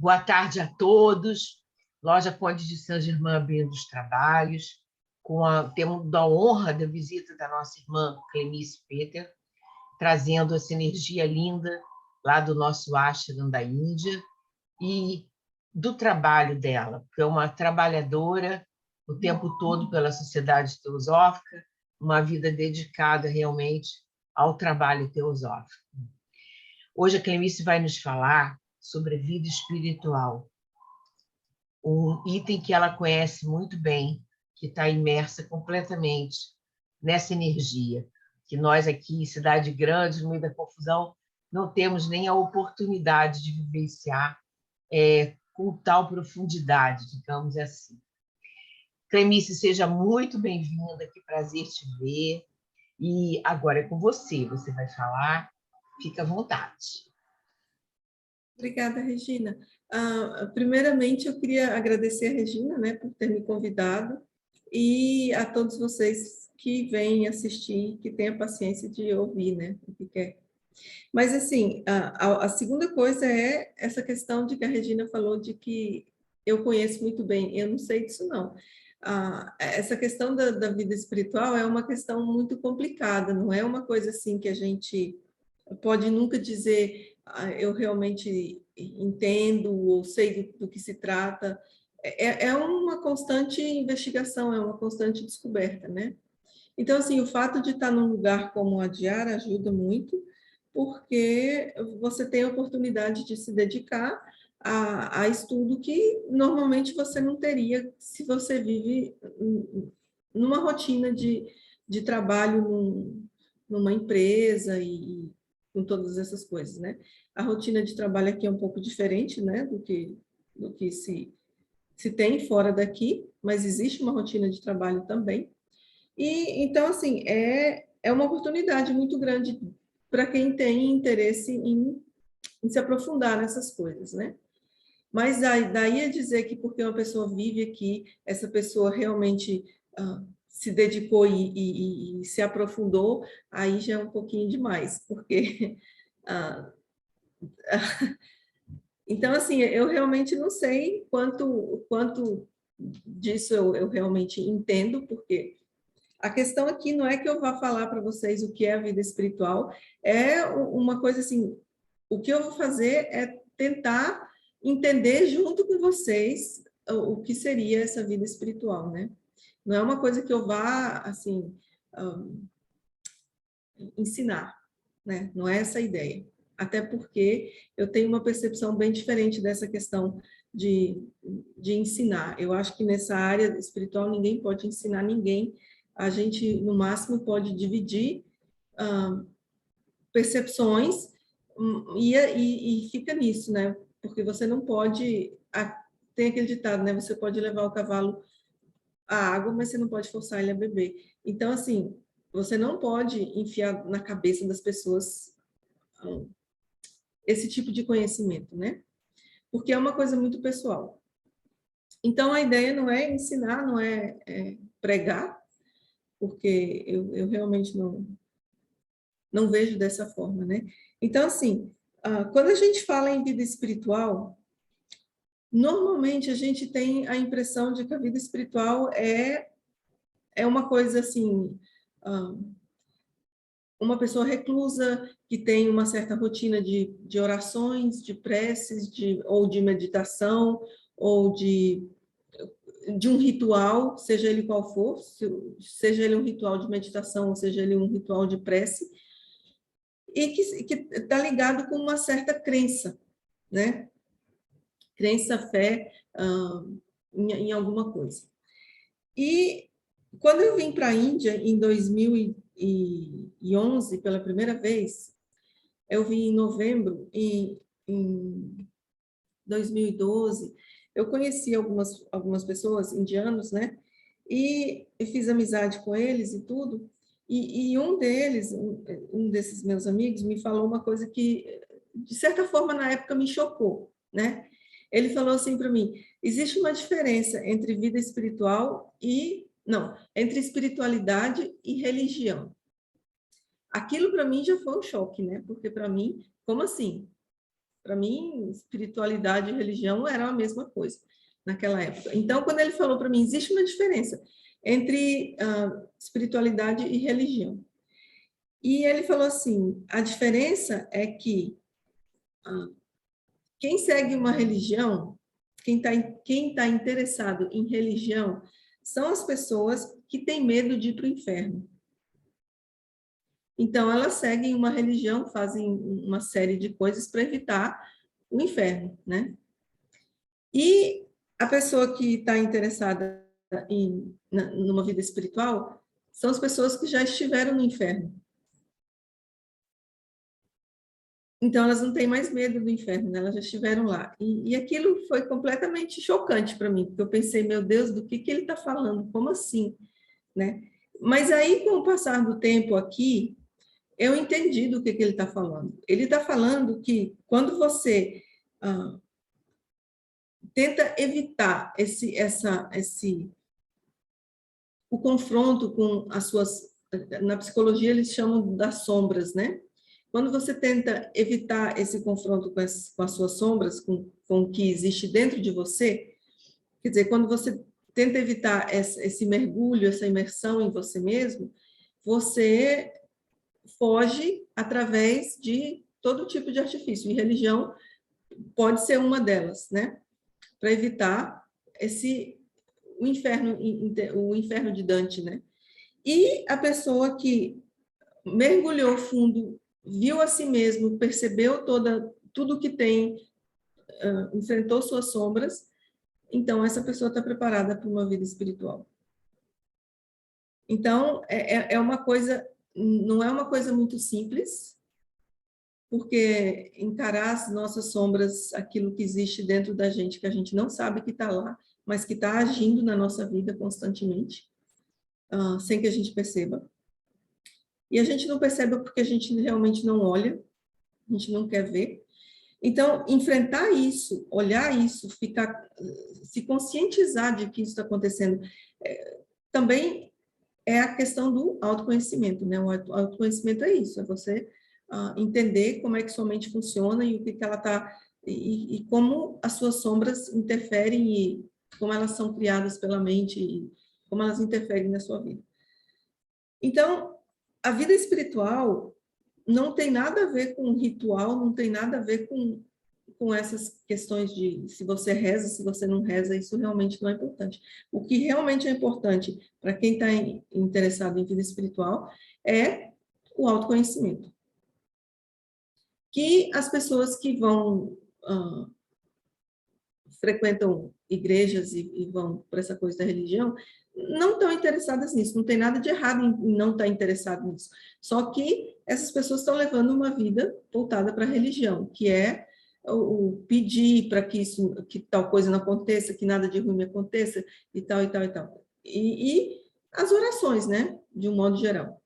Boa tarde a todos. Loja Conde de Saint-Germain abrindo os trabalhos. Temos a honra da visita da nossa irmã Clemice Peter, trazendo essa energia linda lá do nosso ashram da Índia e do trabalho dela, que é uma trabalhadora o tempo todo pela Sociedade Teosófica, uma vida dedicada realmente ao trabalho teosófico. Hoje a Clemice vai nos falar sobre a vida espiritual, um item que ela conhece muito bem, que está imersa completamente nessa energia, que nós aqui, cidade grande, no meio da confusão, não temos nem a oportunidade de vivenciar com tal profundidade, digamos assim. Clemice, seja muito bem-vinda, que prazer te ver. E agora é com você, você vai falar, fica à vontade. Obrigada, Regina. Primeiramente, eu queria agradecer a Regina, né, por ter me convidado, e a todos vocês que vêm assistir, que têm a paciência de ouvir, né, o que quer. Mas, assim, a segunda coisa é essa questão de que a Regina falou de que eu conheço muito bem. Eu não sei disso, não. Essa questão da vida espiritual é uma questão muito complicada, não é uma coisa assim que a gente pode nunca dizer eu realmente entendo ou sei do que se trata. É uma constante investigação, é uma constante descoberta, né? Então, assim, o fato de estar num lugar como a Diara ajuda muito, porque você tem a oportunidade de se dedicar a estudo que normalmente você não teria se você vive numa rotina de trabalho numa empresa e com todas essas coisas, né? A rotina de trabalho aqui é um pouco diferente, né, do que se tem fora daqui, mas existe uma rotina de trabalho também. E então, assim, é uma oportunidade muito grande para quem tem interesse em se aprofundar nessas coisas, né? Mas daí a dizer que porque uma pessoa vive aqui, essa pessoa realmente se dedicou e se aprofundou, aí já é um pouquinho demais, porque... então, assim, eu realmente não sei quanto disso eu realmente entendo, porque a questão aqui não é que eu vá falar para vocês o que é a vida espiritual, é uma coisa assim, o que eu vou fazer é tentar entender junto com vocês o que seria essa vida espiritual, né? Não é uma coisa que eu vá, assim, ensinar, né? Não é essa a ideia. Até porque eu tenho uma percepção bem diferente dessa questão de ensinar. Eu acho que nessa área espiritual ninguém pode ensinar ninguém. A gente, no máximo, pode dividir percepções e fica nisso, né? Porque você não pode... Tem aquele ditado, né? Você pode levar o cavalo à água, mas você não pode forçar ele a beber. Então, assim, você não pode enfiar na cabeça das pessoas esse tipo de conhecimento, né? Porque é uma coisa muito pessoal. Então, a ideia não é ensinar, não é pregar, porque eu realmente não vejo dessa forma, né? Então, assim, quando a gente fala em vida espiritual, normalmente a gente tem a impressão de que a vida espiritual é uma coisa assim, uma pessoa reclusa que tem uma certa rotina de orações, de preces, ou de meditação, ou de um ritual, seja ele qual for, seja ele um ritual de meditação, ou seja ele um ritual de prece, e que está ligado com uma certa crença, né? Crença, fé em alguma coisa. E quando eu vim para a Índia em 2011, pela primeira vez, eu vim em novembro, em 2012, eu conheci algumas pessoas, indianos, né? E fiz amizade com eles e tudo. E um deles, um desses meus amigos, me falou uma coisa que, de certa forma, na época me chocou, né? Ele falou assim para mim: existe uma diferença entre vida espiritual entre espiritualidade e religião. Aquilo para mim já foi um choque, né? Porque para mim, como assim? Para mim, espiritualidade e religião eram a mesma coisa naquela época. Então, quando ele falou para mim, existe uma diferença entre espiritualidade e religião. E ele falou assim, a diferença é que quem segue uma religião, quem tá interessado em religião, são as pessoas que têm medo de ir para o inferno. Então, elas seguem uma religião, fazem uma série de coisas para evitar o inferno, né? E a pessoa que está interessada numa vida espiritual são as pessoas que já estiveram no inferno. Então, elas não têm mais medo do inferno, né? Elas já estiveram lá. E aquilo foi completamente chocante para mim, porque eu pensei, meu Deus, do que ele está falando? Como assim? Né? Mas aí, com o passar do tempo aqui, eu entendi do que ele está falando. Ele está falando que quando você tenta evitar o confronto com as suas... Na psicologia, eles chamam das sombras, né? Quando você tenta evitar esse confronto com as suas sombras, com o que existe dentro de você, quer dizer, quando você tenta evitar esse mergulho, essa imersão em você mesmo, você foge através de todo tipo de artifício. E religião pode ser uma delas, né? Para evitar o inferno de Dante, né? E a pessoa que mergulhou fundo, viu a si mesmo, percebeu tudo que tem, enfrentou suas sombras, então essa pessoa está preparada para uma vida espiritual. Então, não é uma coisa muito simples, porque encarar as nossas sombras, aquilo que existe dentro da gente, que a gente não sabe que está lá, mas que está agindo na nossa vida constantemente, sem que a gente perceba. E a gente não percebe porque a gente realmente não olha, a gente não quer ver. Então, enfrentar isso, olhar isso, se conscientizar de que isso está acontecendo, também é a questão do autoconhecimento, né? O autoconhecimento é isso, é você entender como é que sua mente funciona e o que ela está, e como as suas sombras interferem e como elas são criadas pela mente e como elas interferem na sua vida. Então, a vida espiritual não tem nada a ver com ritual, não tem nada a ver com essas questões de se você reza, se você não reza, isso realmente não é importante. O que realmente é importante para quem está interessado em vida espiritual é o autoconhecimento. Que as pessoas que frequentam igrejas e vão para essa coisa da religião não estão interessadas nisso, não tem nada de errado em não estar interessado nisso. Só que essas pessoas estão levando uma vida voltada para a religião, que é o pedir para que tal coisa não aconteça, que nada de ruim me aconteça, e tal, e tal, e tal. E as orações, né, de um modo geral.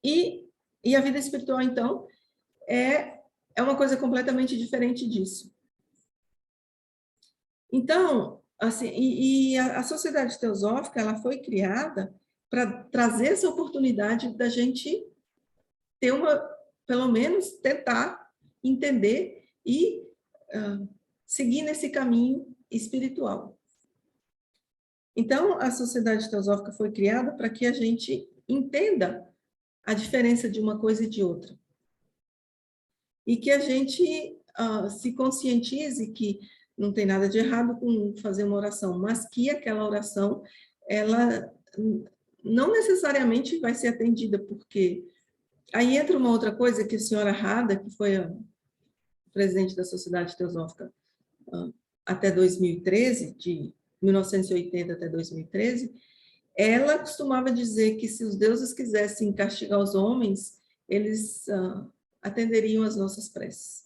E a vida espiritual, então, é uma coisa completamente diferente disso. Então, assim, a Sociedade Teosófica, ela foi criada para trazer essa oportunidade da gente ter pelo menos tentar entender e seguir nesse caminho espiritual. Então, a Sociedade Teosófica foi criada para que a gente entenda a diferença de uma coisa e de outra. E que a gente se conscientize que não tem nada de errado com fazer uma oração, mas que aquela oração, ela não necessariamente vai ser atendida, porque aí entra uma outra coisa que a senhora Rada, que foi a presidente da Sociedade Teosófica até 2013, de 1980 até 2013, ela costumava dizer que se os deuses quisessem castigar os homens, eles atenderiam às nossas preces.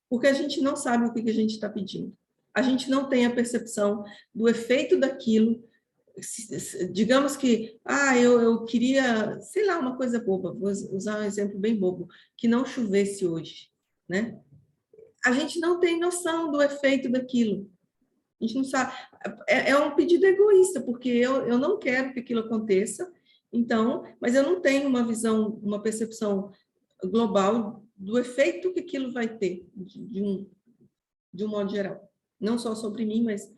Porque a gente não sabe o que a gente está pedindo. A gente não tem a percepção do efeito daquilo. Digamos que, eu queria, sei lá, uma coisa boba, vou usar um exemplo bem bobo, que não chovesse hoje, né? A gente não tem noção do efeito daquilo. A gente não sabe. É um pedido egoísta, porque eu não quero que aquilo aconteça, então, mas eu não tenho uma visão, uma percepção global do efeito que aquilo vai ter, de um modo geral. Não só sobre mim, mas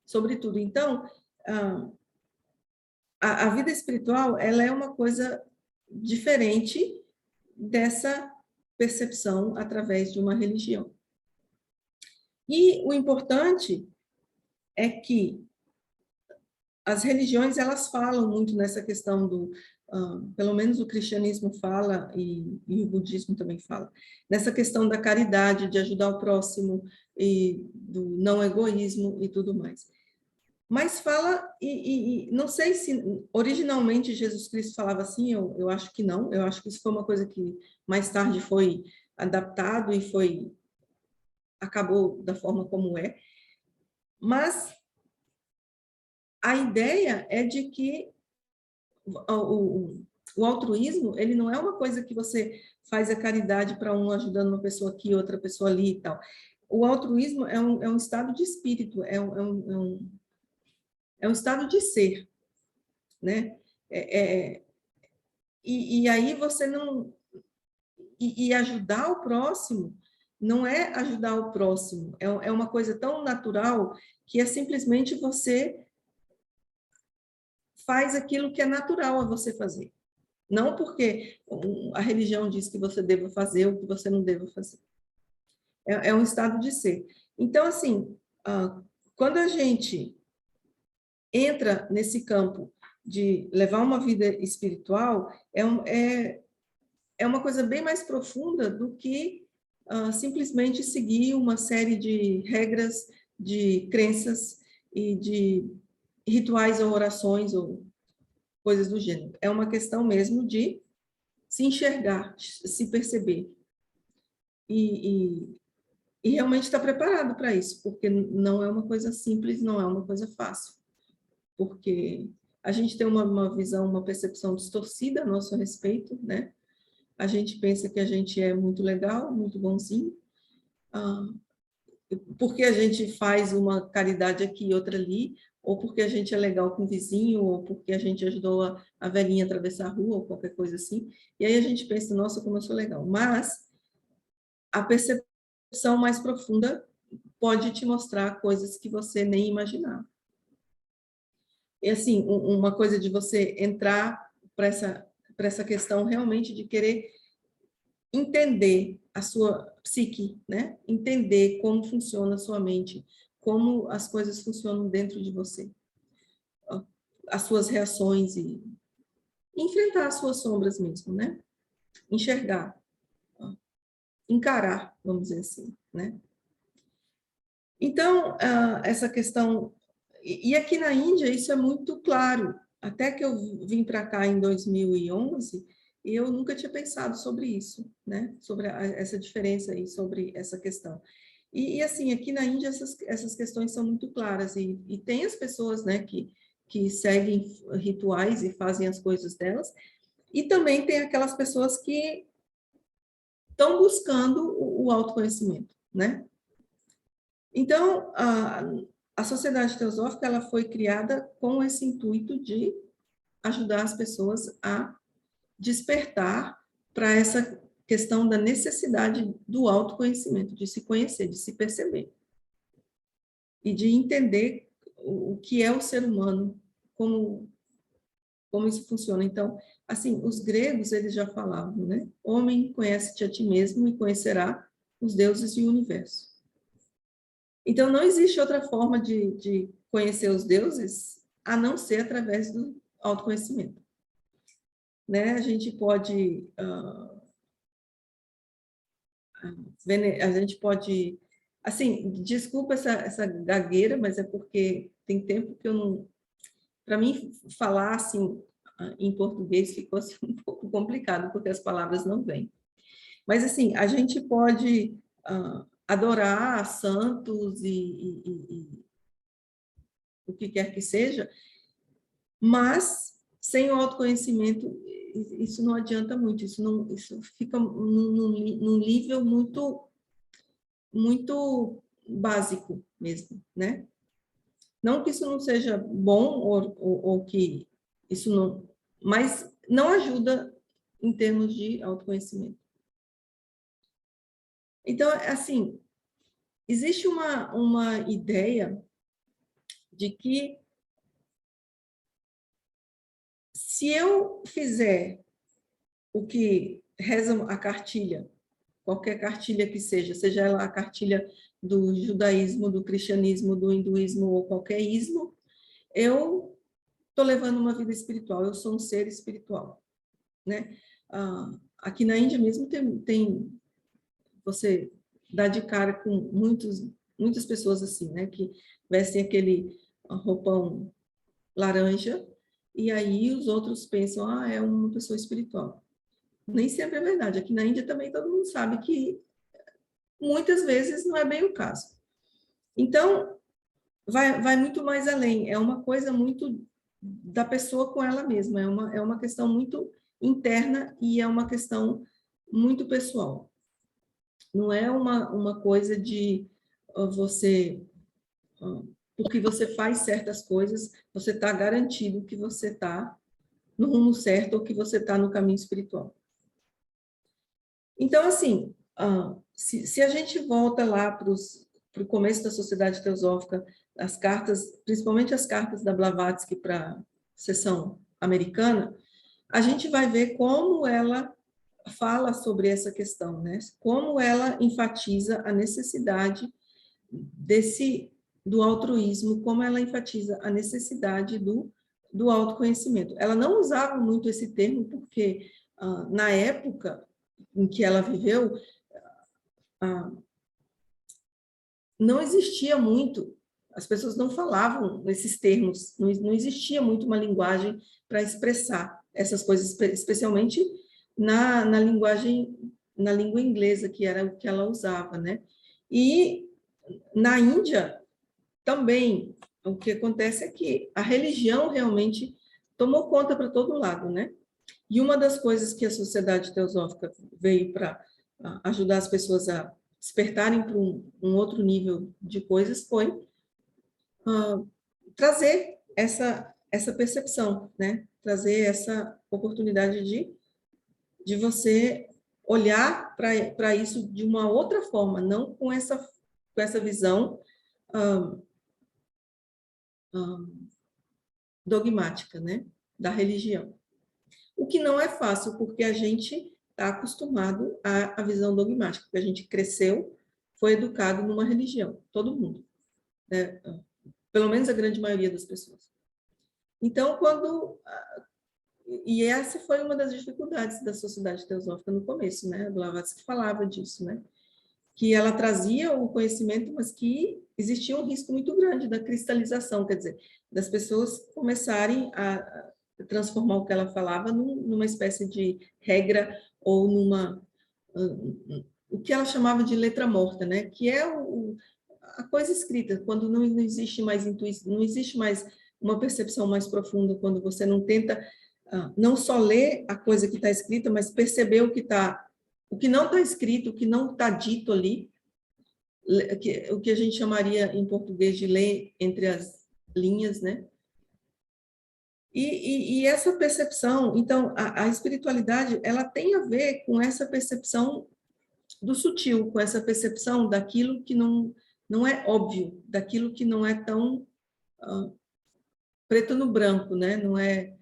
sobre tudo. Então, a vida espiritual, ela é uma coisa diferente dessa percepção através de uma religião. E o importante é que as religiões, elas falam muito nessa questão do, pelo menos o cristianismo fala, e o budismo também fala, nessa questão da caridade, de ajudar o próximo, e do não egoísmo e tudo mais. Mas fala, e não sei se originalmente Jesus Cristo falava assim, eu acho que não, eu acho que isso foi uma coisa que mais tarde foi adaptado e acabou da forma como é, mas a ideia é de que o altruísmo, ele não é uma coisa que você faz a caridade para um ajudando uma pessoa aqui, outra pessoa ali e tal. O altruísmo é um estado de espírito, é um estado de ser, né? E aí você não... E ajudar o próximo não é ajudar o próximo, é uma coisa tão natural que é simplesmente você faz aquilo que é natural a você fazer. Não porque a religião diz que você deva fazer ou que você não deva fazer. É um estado de ser. Então, assim, quando a gente entra nesse campo de levar uma vida espiritual, é uma coisa bem mais profunda do que simplesmente seguir uma série de regras, de crenças e de rituais ou orações ou coisas do gênero. É uma questão mesmo de se enxergar, se perceber. E realmente estar preparado para isso, porque não é uma coisa simples, não é uma coisa fácil. Porque a gente tem uma visão, uma percepção distorcida a nosso respeito, né? A gente pensa que a gente é muito legal, muito bonzinho, porque a gente faz uma caridade aqui e outra ali, ou porque a gente é legal com o vizinho, ou porque a gente ajudou a velhinha a atravessar a rua, ou qualquer coisa assim. E aí a gente pensa, nossa, como eu sou legal. Mas a percepção mais profunda pode te mostrar coisas que você nem imaginava. E assim, uma coisa de você entrar para essa questão realmente de querer entender a sua psique, né? Entender como funciona a sua mente, como as coisas funcionam dentro de você, as suas reações e enfrentar as suas sombras mesmo, né? Enxergar, encarar, vamos dizer assim, né? Então, essa questão... E aqui na Índia isso é muito claro. Até que eu vim para cá em 2011, e eu nunca tinha pensado sobre isso, né? Sobre essa diferença aí, sobre essa questão. E assim, aqui na Índia essas questões são muito claras, e tem as pessoas, né, que seguem rituais e fazem as coisas delas, e também tem aquelas pessoas que estão buscando o autoconhecimento, né? Então, a Sociedade Teosófica, ela foi criada com esse intuito de ajudar as pessoas a despertar para essa questão da necessidade do autoconhecimento, de se conhecer, de se perceber. E de entender o que é o ser humano, como isso funciona. Então, assim, os gregos, eles já falavam, né? Homem, conhece-te a ti mesmo e conhecerá os deuses e o universo. Então, não existe outra forma de conhecer os deuses a não ser através do autoconhecimento. Né? A gente pode... a gente pode... Assim, desculpa essa gagueira, mas é porque tem tempo que eu não... Para mim, falar assim, em português ficou assim, um pouco complicado, porque as palavras não vêm. Mas, assim, a gente pode adorar santos e o que quer que seja, mas sem o autoconhecimento isso não adianta muito, isso fica num nível muito básico mesmo, né? Não que isso não seja bom ou que isso não, mas não ajuda em termos de autoconhecimento. Então, assim, existe uma ideia de que se eu fizer o que reza a cartilha, qualquer cartilha que seja, seja ela a cartilha do judaísmo, do cristianismo, do hinduísmo ou qualquer ismo, eu estou levando uma vida espiritual, eu sou um ser espiritual, né? Aqui na Índia mesmo você dá de cara com muitas pessoas assim, né? Que vestem aquele roupão laranja e aí os outros pensam, é uma pessoa espiritual. Nem sempre é verdade. Aqui na Índia também todo mundo sabe que muitas vezes não é bem o caso. Então, vai muito mais além. É uma coisa muito da pessoa com ela mesma. É uma questão muito interna e é uma questão muito pessoal. Não é uma coisa de você, porque você faz certas coisas, você está garantido que você está no rumo certo ou que você está no caminho espiritual. Então, assim, se a gente volta lá para o começo da Sociedade Teosófica, as cartas, principalmente as cartas da Blavatsky para a seção americana, a gente vai ver como ela fala sobre essa questão, né? Como ela enfatiza a necessidade do altruísmo, como ela enfatiza a necessidade do autoconhecimento. Ela não usava muito esse termo porque, na época em que ela viveu, não existia muito, as pessoas não falavam esses termos, não existia muito uma linguagem para expressar essas coisas, especialmente na linguagem, na língua inglesa, que era o que ela usava, né? E na Índia também, o que acontece é que a religião realmente tomou conta para todo lado, né? E uma das coisas que a Sociedade Teosófica veio para ajudar as pessoas a despertarem para um outro nível de coisas foi trazer essa percepção, né? Trazer essa oportunidade de você olhar para isso de uma outra forma, não com essa visão dogmática, né? Da religião. O que não é fácil, porque a gente está acostumado à visão dogmática, porque a gente cresceu, foi educado numa religião, todo mundo, né? Pelo menos a grande maioria das pessoas. Então, e essa foi uma das dificuldades da Sociedade Teosófica no começo, né? A Blavatsky falava disso, né? Que ela trazia o conhecimento, mas que existia um risco muito grande da cristalização, quer dizer, das pessoas começarem a transformar o que ela falava numa espécie de regra ou o que ela chamava de letra morta, né? Que é a coisa escrita, quando não existe mais intuição, não existe mais uma percepção mais profunda, quando você não tenta não só ler a coisa que está escrita, mas perceber o que não está escrito, o que não está dito ali, o que a gente chamaria em português de ler entre as linhas, né? E essa percepção, então, a espiritualidade, ela tem a ver com essa percepção do sutil, com essa percepção daquilo que não é óbvio, daquilo que não é tão preto no branco, né? Não é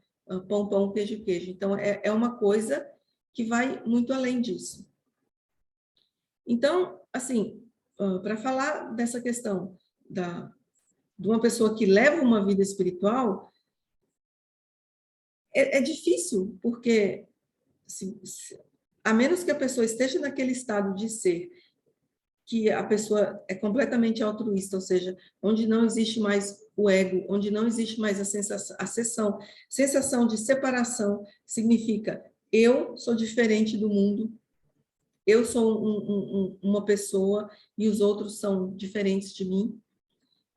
pão, pão, queijo, queijo. Então, é uma coisa que vai muito além disso. Então, assim, para falar dessa questão de uma pessoa que leva uma vida espiritual, é difícil, porque a menos que a pessoa esteja naquele estado de ser, que a pessoa é completamente altruísta, ou seja, onde não existe mais o ego, onde não existe mais a sensação de separação, significa eu sou diferente do mundo, eu sou uma pessoa e os outros são diferentes de mim.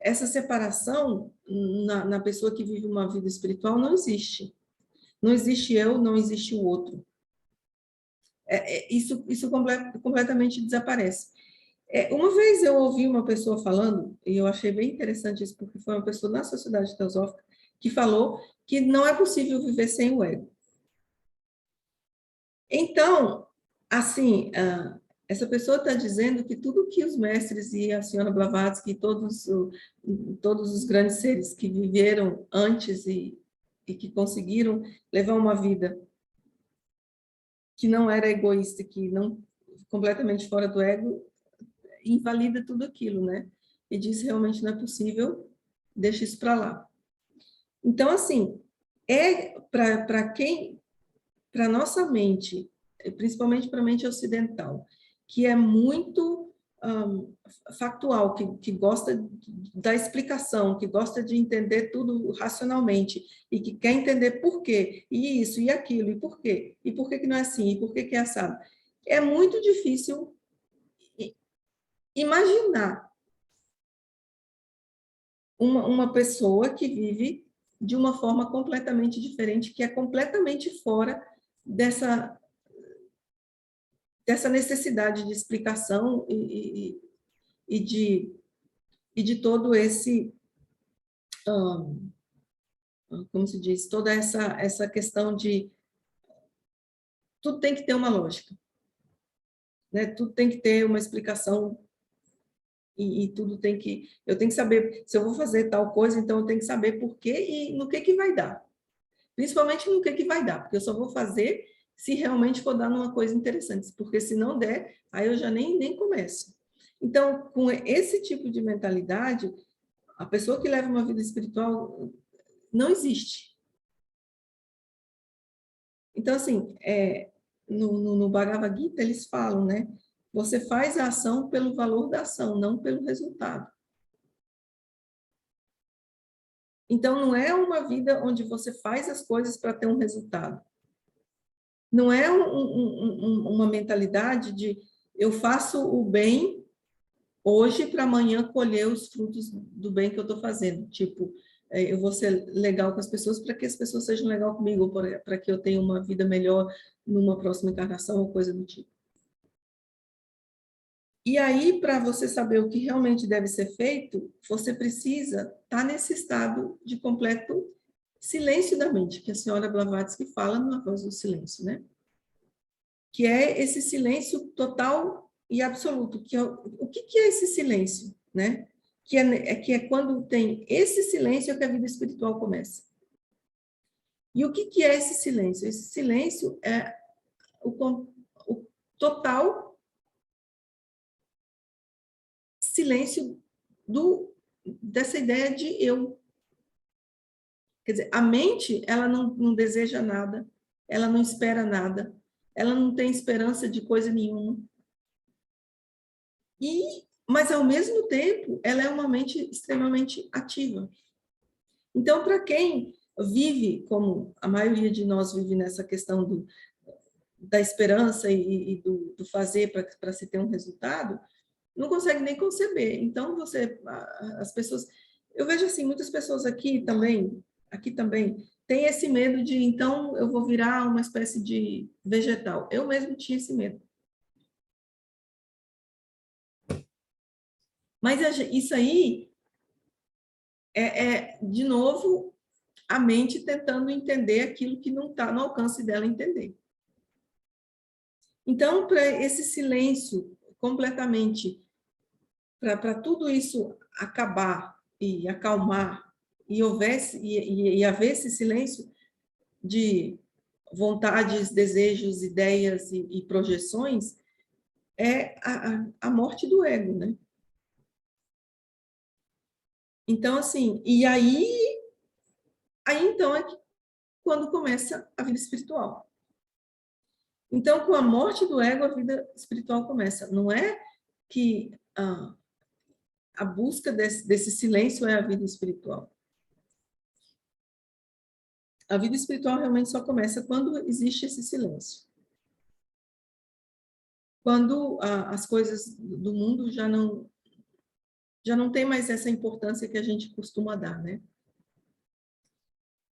Essa separação na pessoa que vive uma vida espiritual não existe. Não existe eu, não existe o outro. Isso completamente desaparece. Uma vez eu ouvi uma pessoa falando, e eu achei bem interessante isso, porque foi uma pessoa da Sociedade Teosófica que falou que não é possível viver sem o ego. Então, assim, essa pessoa está dizendo que tudo que os mestres e a senhora Blavatsky, todos os grandes seres que viveram antes e que conseguiram levar uma vida que não era egoísta, que não completamente fora do ego, invalida tudo aquilo, né? E diz realmente não é possível, deixa isso para lá. Então, assim, para nossa mente, principalmente para a mente ocidental, que é muito factual, que gosta da explicação, que gosta de entender tudo racionalmente, e que quer entender por quê, e isso, e aquilo, e por que não é assim, e por que é assado. É muito difícil imaginar uma pessoa que vive de uma forma completamente diferente, que é completamente fora dessa necessidade de explicação e de todo esse, como se diz, toda essa questão de tudo tem que ter uma lógica, né? Tudo tem que ter uma explicação e tudo tem que... Eu tenho que saber, se eu vou fazer tal coisa, então eu tenho que saber por quê e no que vai dar. Principalmente no que vai dar, porque eu só vou fazer se realmente for dar numa coisa interessante, porque se não der, aí eu já nem começo. Então, com esse tipo de mentalidade, a pessoa que leva uma vida espiritual não existe. Então, assim, no Bhagavad Gita, eles falam, né? Você faz a ação pelo valor da ação, não pelo resultado. Então, não é uma vida onde você faz as coisas para ter um resultado. Não é uma mentalidade de eu faço o bem hoje para amanhã colher os frutos do bem que eu estou fazendo. Tipo, eu vou ser legal com as pessoas para que as pessoas sejam legal comigo, para que eu tenha uma vida melhor numa próxima encarnação ou coisa do tipo. E aí, para você saber o que realmente deve ser feito, você precisa estar nesse estado de completo silêncio da mente, que a senhora Blavatsky fala no A Voz do Silêncio, né? Que é esse silêncio total e absoluto. O que é esse silêncio, né? Que é quando tem esse silêncio que a vida espiritual começa. E o que é esse silêncio? Esse silêncio é o total silêncio dessa ideia de eu. Quer dizer, a mente, ela não deseja nada, ela não espera nada, ela não tem esperança de coisa nenhuma. Mas, ao mesmo tempo, ela é uma mente extremamente ativa. Então, para quem vive, como a maioria de nós vive nessa questão da esperança e do fazer para se ter um resultado, não consegue nem conceber. Então, as pessoas... Eu vejo assim, muitas pessoas aqui também, tem esse medo de, então, eu vou virar uma espécie de vegetal. Eu mesmo tinha esse medo. Mas isso aí de novo, a mente tentando entender aquilo que não está no alcance dela entender. Então, para esse silêncio completamente, para tudo isso acabar e acalmar, e haver esse silêncio de vontades, desejos, ideias e projeções, é a morte do ego, né? Então, assim, e aí então é quando começa a vida espiritual. Então, com a morte do ego, a vida espiritual começa. Não é que a busca desse silêncio é a vida espiritual. A vida espiritual realmente só começa quando existe esse silêncio. Quando as coisas do mundo já não tem mais essa importância que a gente costuma dar, né?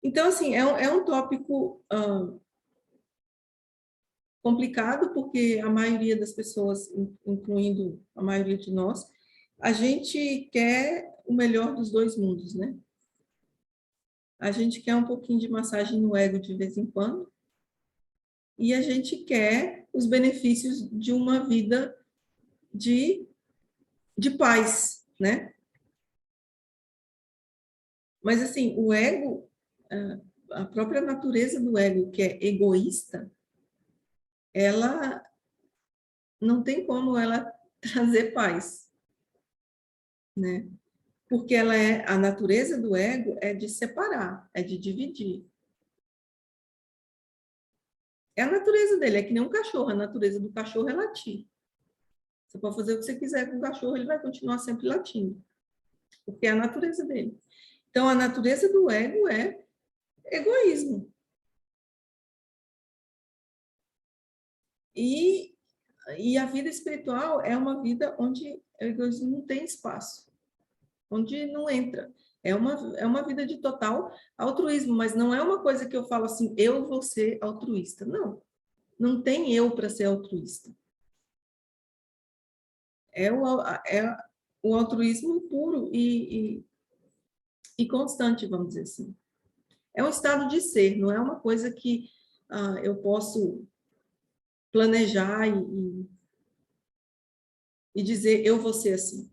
Então, assim, é um tópico complicado, porque a maioria das pessoas, incluindo a maioria de nós, a gente quer o melhor dos dois mundos, né? A gente quer um pouquinho de massagem no ego de vez em quando, e a gente quer os benefícios de uma vida de paz, né? Mas, assim, o ego, a própria natureza do ego, que é egoísta, ela não tem como ela trazer paz, né? Porque a natureza do ego é de separar, é de dividir. É a natureza dele, é que nem um cachorro, a natureza do cachorro é latir. Você pode fazer o que você quiser com o cachorro, ele vai continuar sempre latindo, porque é a natureza dele. Então, a natureza do ego é egoísmo. E a vida espiritual é uma vida onde o egoísmo não tem espaço, onde não entra. É uma vida de total altruísmo, mas não é uma coisa que eu falo assim, eu vou ser altruísta. Não, não tem eu para ser altruísta. É o altruísmo puro e constante, vamos dizer assim. É um estado de ser, não é uma coisa que eu posso planejar e dizer, eu vou ser assim.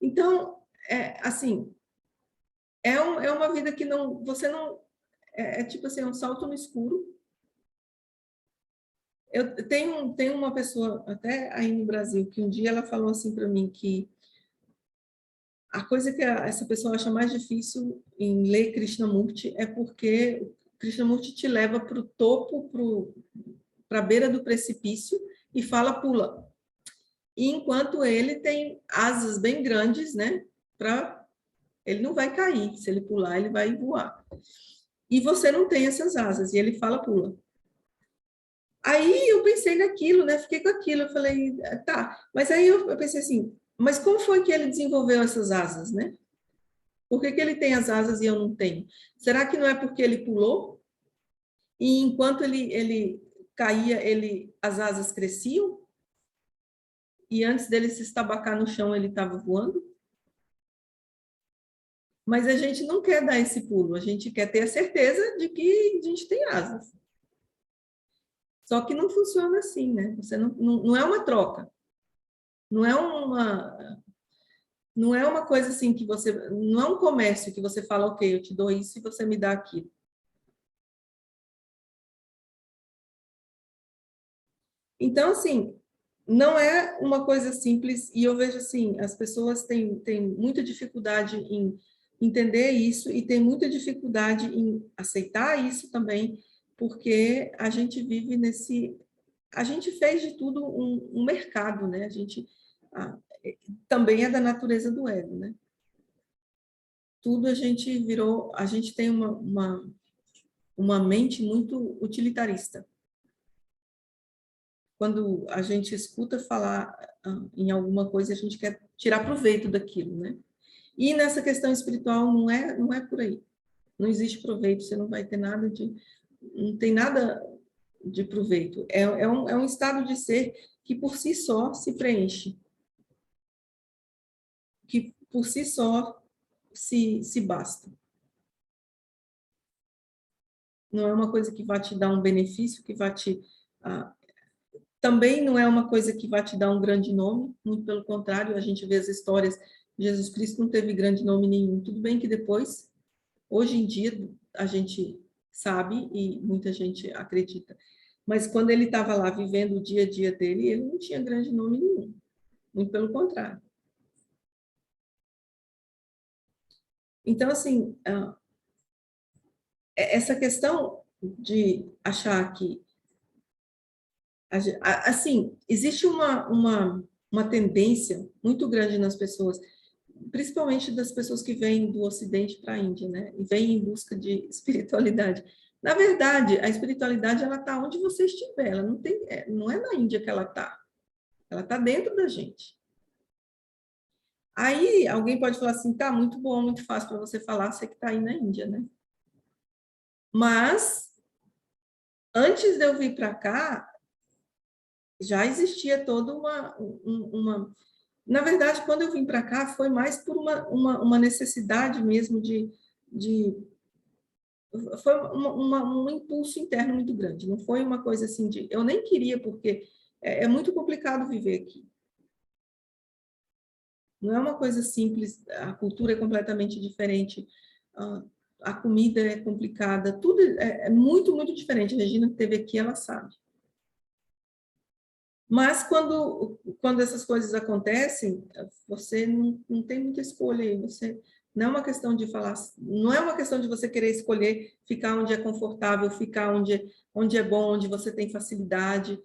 Então, assim, é uma vida que você não... É tipo assim, um salto no escuro. Eu tenho uma pessoa, até aí no Brasil, que um dia ela falou assim para mim que a coisa que essa pessoa acha mais difícil em ler Krishnamurti é porque Krishnamurti te leva para o topo, para a beira do precipício e fala, pula. E enquanto ele tem asas bem grandes, né? Ele não vai cair. Se ele pular, ele vai voar. E você não tem essas asas. E ele fala, pula. Aí eu pensei naquilo, né? Fiquei com aquilo. Eu falei, tá. Mas aí eu pensei assim, mas como foi que ele desenvolveu essas asas, né? Por que ele tem as asas e eu não tenho? Será que não é porque ele pulou? E enquanto ele caía, as asas cresciam? E antes dele se estabacar no chão, ele estava voando? Mas a gente não quer dar esse pulo, a gente quer ter a certeza de que a gente tem asas. Só que não funciona assim, né? Você não é uma troca. Não é uma coisa assim que você... Não é um comércio que você fala, ok, eu te dou isso e você me dá aquilo. Então, assim, não é uma coisa simples, e eu vejo assim, as pessoas têm muita dificuldade em entender isso e têm muita dificuldade em aceitar isso também, porque a gente vive a gente fez de tudo um mercado, né? Também é da natureza do ego, né? Tudo a gente tem uma mente muito utilitarista. Quando a gente escuta falar em alguma coisa, a gente quer tirar proveito daquilo, né? E nessa questão espiritual não é por aí. Não existe proveito, você não vai ter não tem nada de proveito. É um estado de ser que por si só se preenche, que por si só se basta. Não é uma coisa que vai te dar um benefício, que vai te... também não é uma coisa que vai te dar um grande nome, muito pelo contrário, a gente vê as histórias, Jesus Cristo não teve grande nome nenhum. Tudo bem que depois, hoje em dia, a gente sabe e muita gente acredita, mas quando ele estava lá vivendo o dia a dia dele, ele não tinha grande nome nenhum, muito pelo contrário. Então, assim, essa questão de achar que assim, existe uma tendência muito grande nas pessoas, principalmente das pessoas que vêm do Ocidente para a Índia, né? E vêm em busca de espiritualidade. Na verdade, a espiritualidade ela está onde você estiver, ela não é na Índia que ela está dentro da gente. Aí alguém pode falar assim, tá, muito bom, muito fácil para você falar, você que está aí na Índia, né? Mas antes de eu vir para cá, já existia toda uma... Na verdade, quando eu vim para cá, foi mais por uma necessidade mesmo de foi um impulso interno muito grande, não foi uma coisa assim de... Eu nem queria, porque é muito complicado viver aqui. Não é uma coisa simples, a cultura é completamente diferente, a comida é complicada, tudo é muito, muito diferente. A Regina que esteve aqui, ela sabe. Mas quando essas coisas acontecem, você não tem muita escolha aí. Você não é uma questão de falar, não é uma questão de você querer escolher ficar onde é confortável, ficar onde é bom, onde você tem facilidade.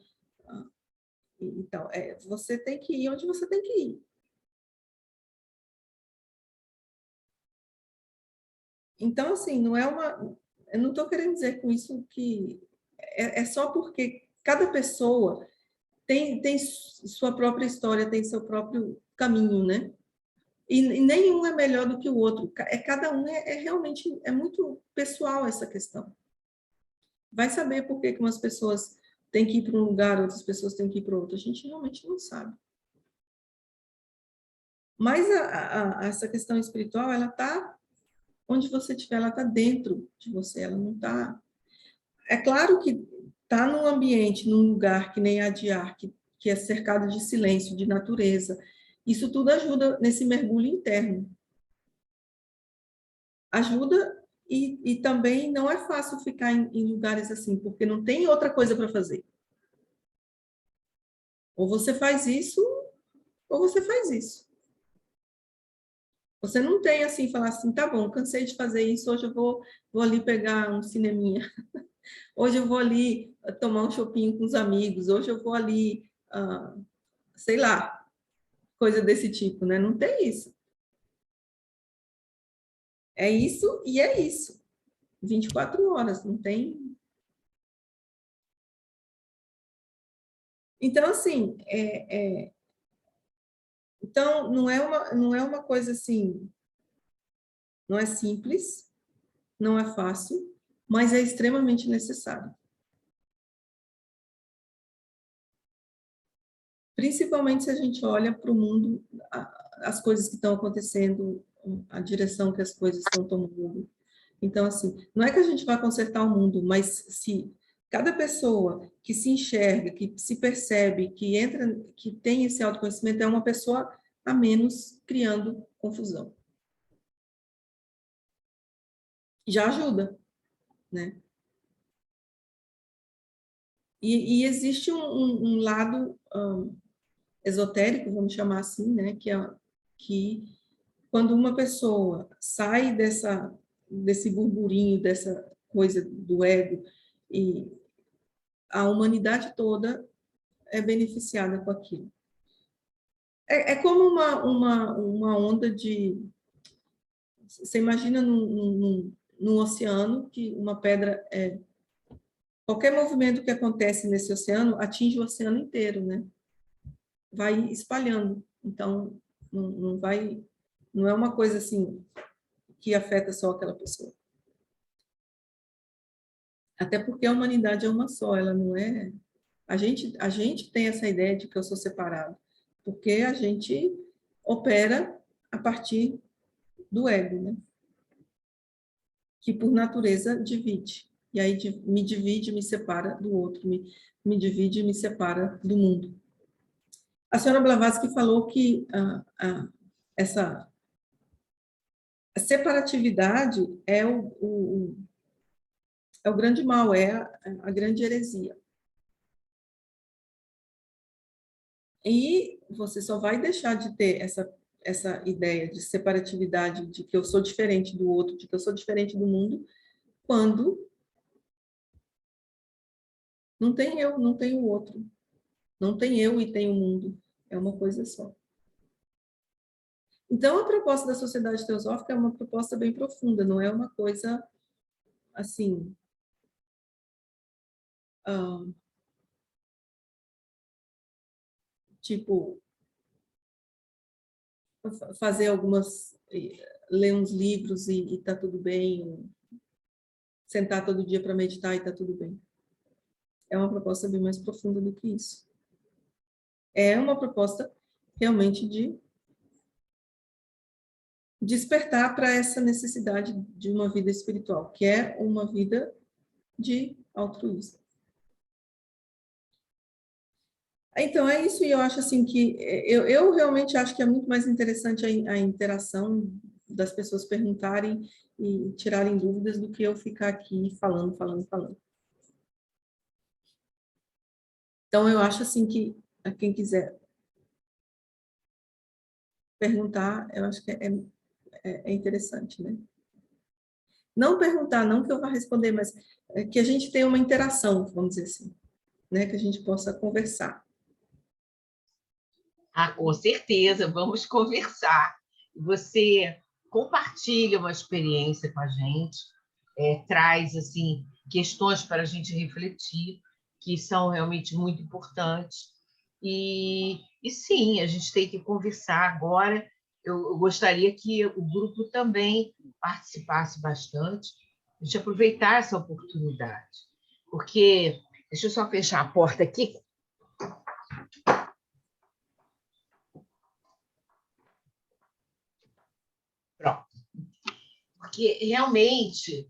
Então, você tem que ir onde você tem que ir. Então, assim, não é uma... Eu não estou querendo dizer com isso que... É só porque cada pessoa tem sua própria história, tem seu próprio caminho, né? E nenhum é melhor do que o outro. Cada um realmente... É muito pessoal essa questão. Vai saber por que umas pessoas têm que ir para um lugar, outras pessoas têm que ir para outro. A gente realmente não sabe. Mas essa questão espiritual, ela está onde você estiver, ela está dentro de você, ela não está... É claro que está num ambiente, num lugar que nem a Adiar, que é cercado de silêncio, de natureza, isso tudo ajuda nesse mergulho interno. Ajuda e também não é fácil ficar em lugares assim, porque não tem outra coisa para fazer. Ou você faz isso, ou você faz isso. Você não tem assim, falar assim, tá bom, cansei de fazer isso, hoje eu vou ali pegar um cineminha. Hoje eu vou ali tomar um chopinho com os amigos, hoje eu vou ali, sei lá, coisa desse tipo, né? Não tem isso. É isso e é isso. 24 horas, não tem... Então, assim, então, não é uma coisa assim, não é simples, não é fácil, mas é extremamente necessário. Principalmente se a gente olha para o mundo, as coisas que estão acontecendo, a direção que as coisas estão tomando. Então, assim, não é que a gente vai consertar o mundo, mas se cada pessoa que se enxerga, que se percebe, que entra, que tem esse autoconhecimento, é uma pessoa a menos criando confusão. Já ajuda, né? E existe um lado esotérico, vamos chamar assim, né? Que quando uma pessoa sai desse burburinho, dessa coisa do ego, e a humanidade toda é beneficiada com aquilo. É como uma onda de... Você imagina num oceano que uma pedra... qualquer movimento que acontece nesse oceano atinge o oceano inteiro, né? Vai espalhando. Então, não vai... Não é uma coisa assim que afeta só aquela pessoa. Até porque a humanidade é uma só, ela não é... A gente tem essa ideia de que eu sou separado, porque a gente opera a partir do ego, né? Que por natureza divide. E aí me divide, me separa do outro, me divide e me separa do mundo. A senhora Blavatsky falou que essa separatividade é o grande mal, é a grande heresia. E você só vai deixar de ter essa ideia de separatividade, de que eu sou diferente do outro, de que eu sou diferente do mundo, quando não tem eu, não tem o outro. Não tem eu e tem o mundo. É uma coisa só. Então, a proposta da Sociedade Teosófica é uma proposta bem profunda, não é uma coisa assim... tipo, fazer ler uns livros e tá tudo bem, sentar todo dia para meditar e tá tudo bem. É uma proposta bem mais profunda do que isso. É uma proposta realmente de despertar para essa necessidade de uma vida espiritual, que é uma vida de altruísmo. Então, é isso, e eu acho assim que eu realmente acho que é muito mais interessante a interação das pessoas perguntarem e tirarem dúvidas do que eu ficar aqui falando. Então, eu acho assim que a quem quiser perguntar, eu acho que é interessante, né? Não perguntar, não que eu vá responder, mas que a gente tenha uma interação, vamos dizer assim, né? Que a gente possa conversar. Ah, com certeza, vamos conversar. Você compartilha uma experiência com a gente, traz assim questões para a gente refletir, que são realmente muito importantes. E sim, a gente tem que conversar agora. Eu gostaria que o grupo também participasse bastante, a gente aproveitar essa oportunidade. Porque, deixa eu só fechar a porta aqui. Pronto. Porque realmente,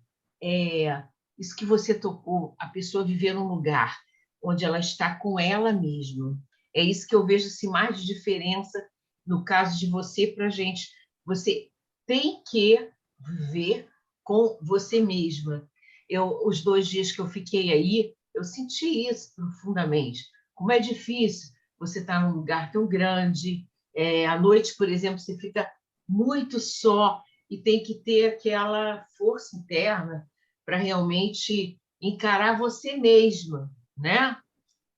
isso que você tocou, a pessoa viver num lugar onde ela está com ela mesma, é isso que eu vejo assim, mais de diferença no caso de você para a gente. Você tem que viver com você mesma. Os 2 dias que eu fiquei aí, eu senti isso profundamente. Como é difícil você estar num lugar tão grande, à noite, por exemplo, você fica muito só, e tem que ter aquela força interna para realmente encarar você mesma, né?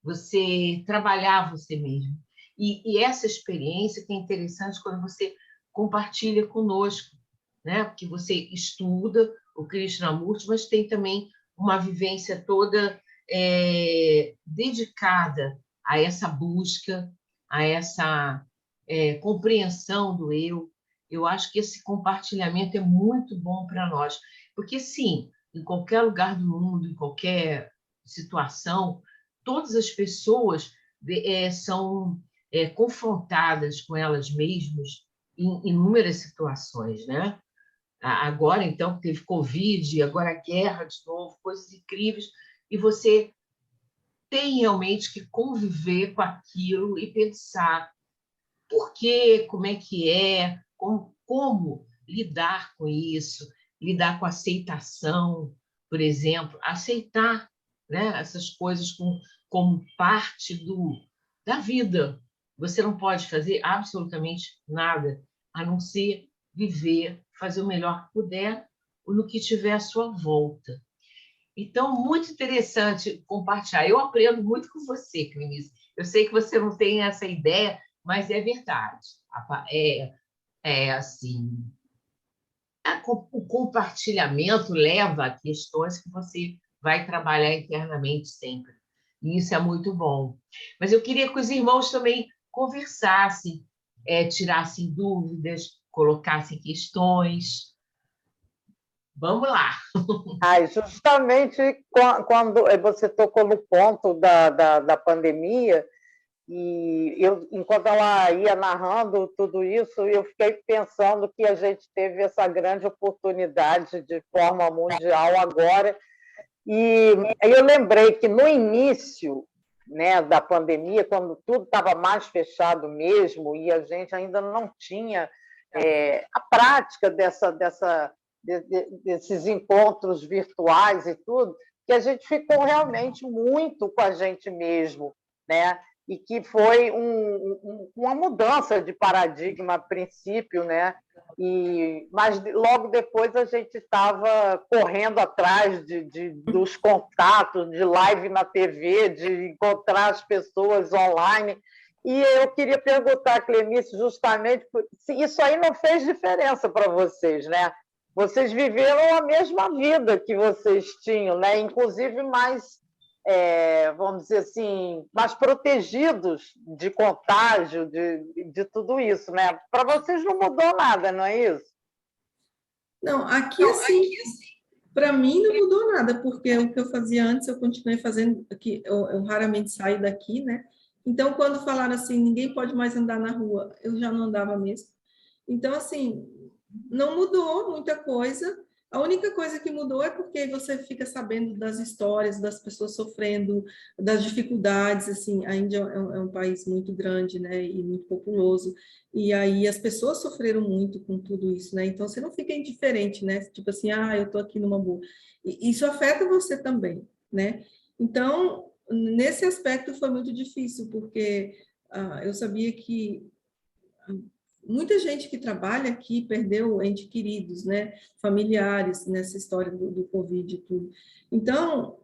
Você trabalhar você mesmo. E essa experiência que é interessante quando você compartilha conosco, né? Porque você estuda o Krishnamurti, mas tem também uma vivência toda dedicada a essa busca, a essa compreensão do eu. Eu acho que esse compartilhamento é muito bom para nós, porque, sim, em qualquer lugar do mundo, em qualquer situação, todas as pessoas são confrontadas com elas mesmas em inúmeras situações, né? Agora, então, teve Covid, agora guerra de novo, coisas incríveis, e você tem realmente que conviver com aquilo e pensar por quê, como é que como lidar com isso, lidar com aceitação, por exemplo, aceitar, né, essas coisas como parte da vida. Você não pode fazer absolutamente nada a não ser viver, fazer o melhor que puder no que tiver à sua volta. Então, muito interessante compartilhar. Eu aprendo muito com você, Clenice. Eu sei que você não tem essa ideia, mas é verdade. Assim, o compartilhamento leva a questões que você vai trabalhar internamente sempre. E isso é muito bom. Mas eu queria que os irmãos também conversassem, tirassem dúvidas, colocassem questões. Vamos lá. Justamente quando você tocou no ponto da pandemia, e enquanto ela ia narrando tudo isso, eu fiquei pensando que a gente teve essa grande oportunidade de forma mundial agora, e eu lembrei que no início, né, da pandemia, quando tudo estava mais fechado mesmo, e a gente ainda não tinha a prática desses encontros virtuais e tudo, que a gente ficou realmente muito com a gente mesmo, né? E que foi uma mudança de paradigma a princípio, né? Mas logo depois a gente estava correndo atrás dos contatos, de live na TV, de encontrar as pessoas online. E eu queria perguntar, Clenice, justamente se isso aí não fez diferença para vocês, né? Vocês viveram a mesma vida que vocês tinham, né? Inclusive mais, vamos dizer assim, mais protegidos de contágio, de tudo isso, né? Para vocês não mudou nada, não é isso? Não, aqui assim, para mim não mudou nada, porque o que eu fazia antes eu continuei fazendo aqui, eu raramente saio daqui, né? Então, quando falaram assim, ninguém pode mais andar na rua, eu já não andava mesmo. Então, assim, Não mudou muita coisa. A única coisa que mudou é porque você fica sabendo das histórias das pessoas sofrendo, das dificuldades, assim, a Índia é um país muito grande, né, e muito populoso, e aí as pessoas sofreram muito com tudo isso, né, então você não fica indiferente, né, tipo assim, eu tô aqui numa boa. E isso afeta você também, né, então, nesse aspecto foi muito difícil, porque eu sabia que muita gente que trabalha aqui perdeu entes queridos, né, familiares nessa história do Covid e tudo. Então,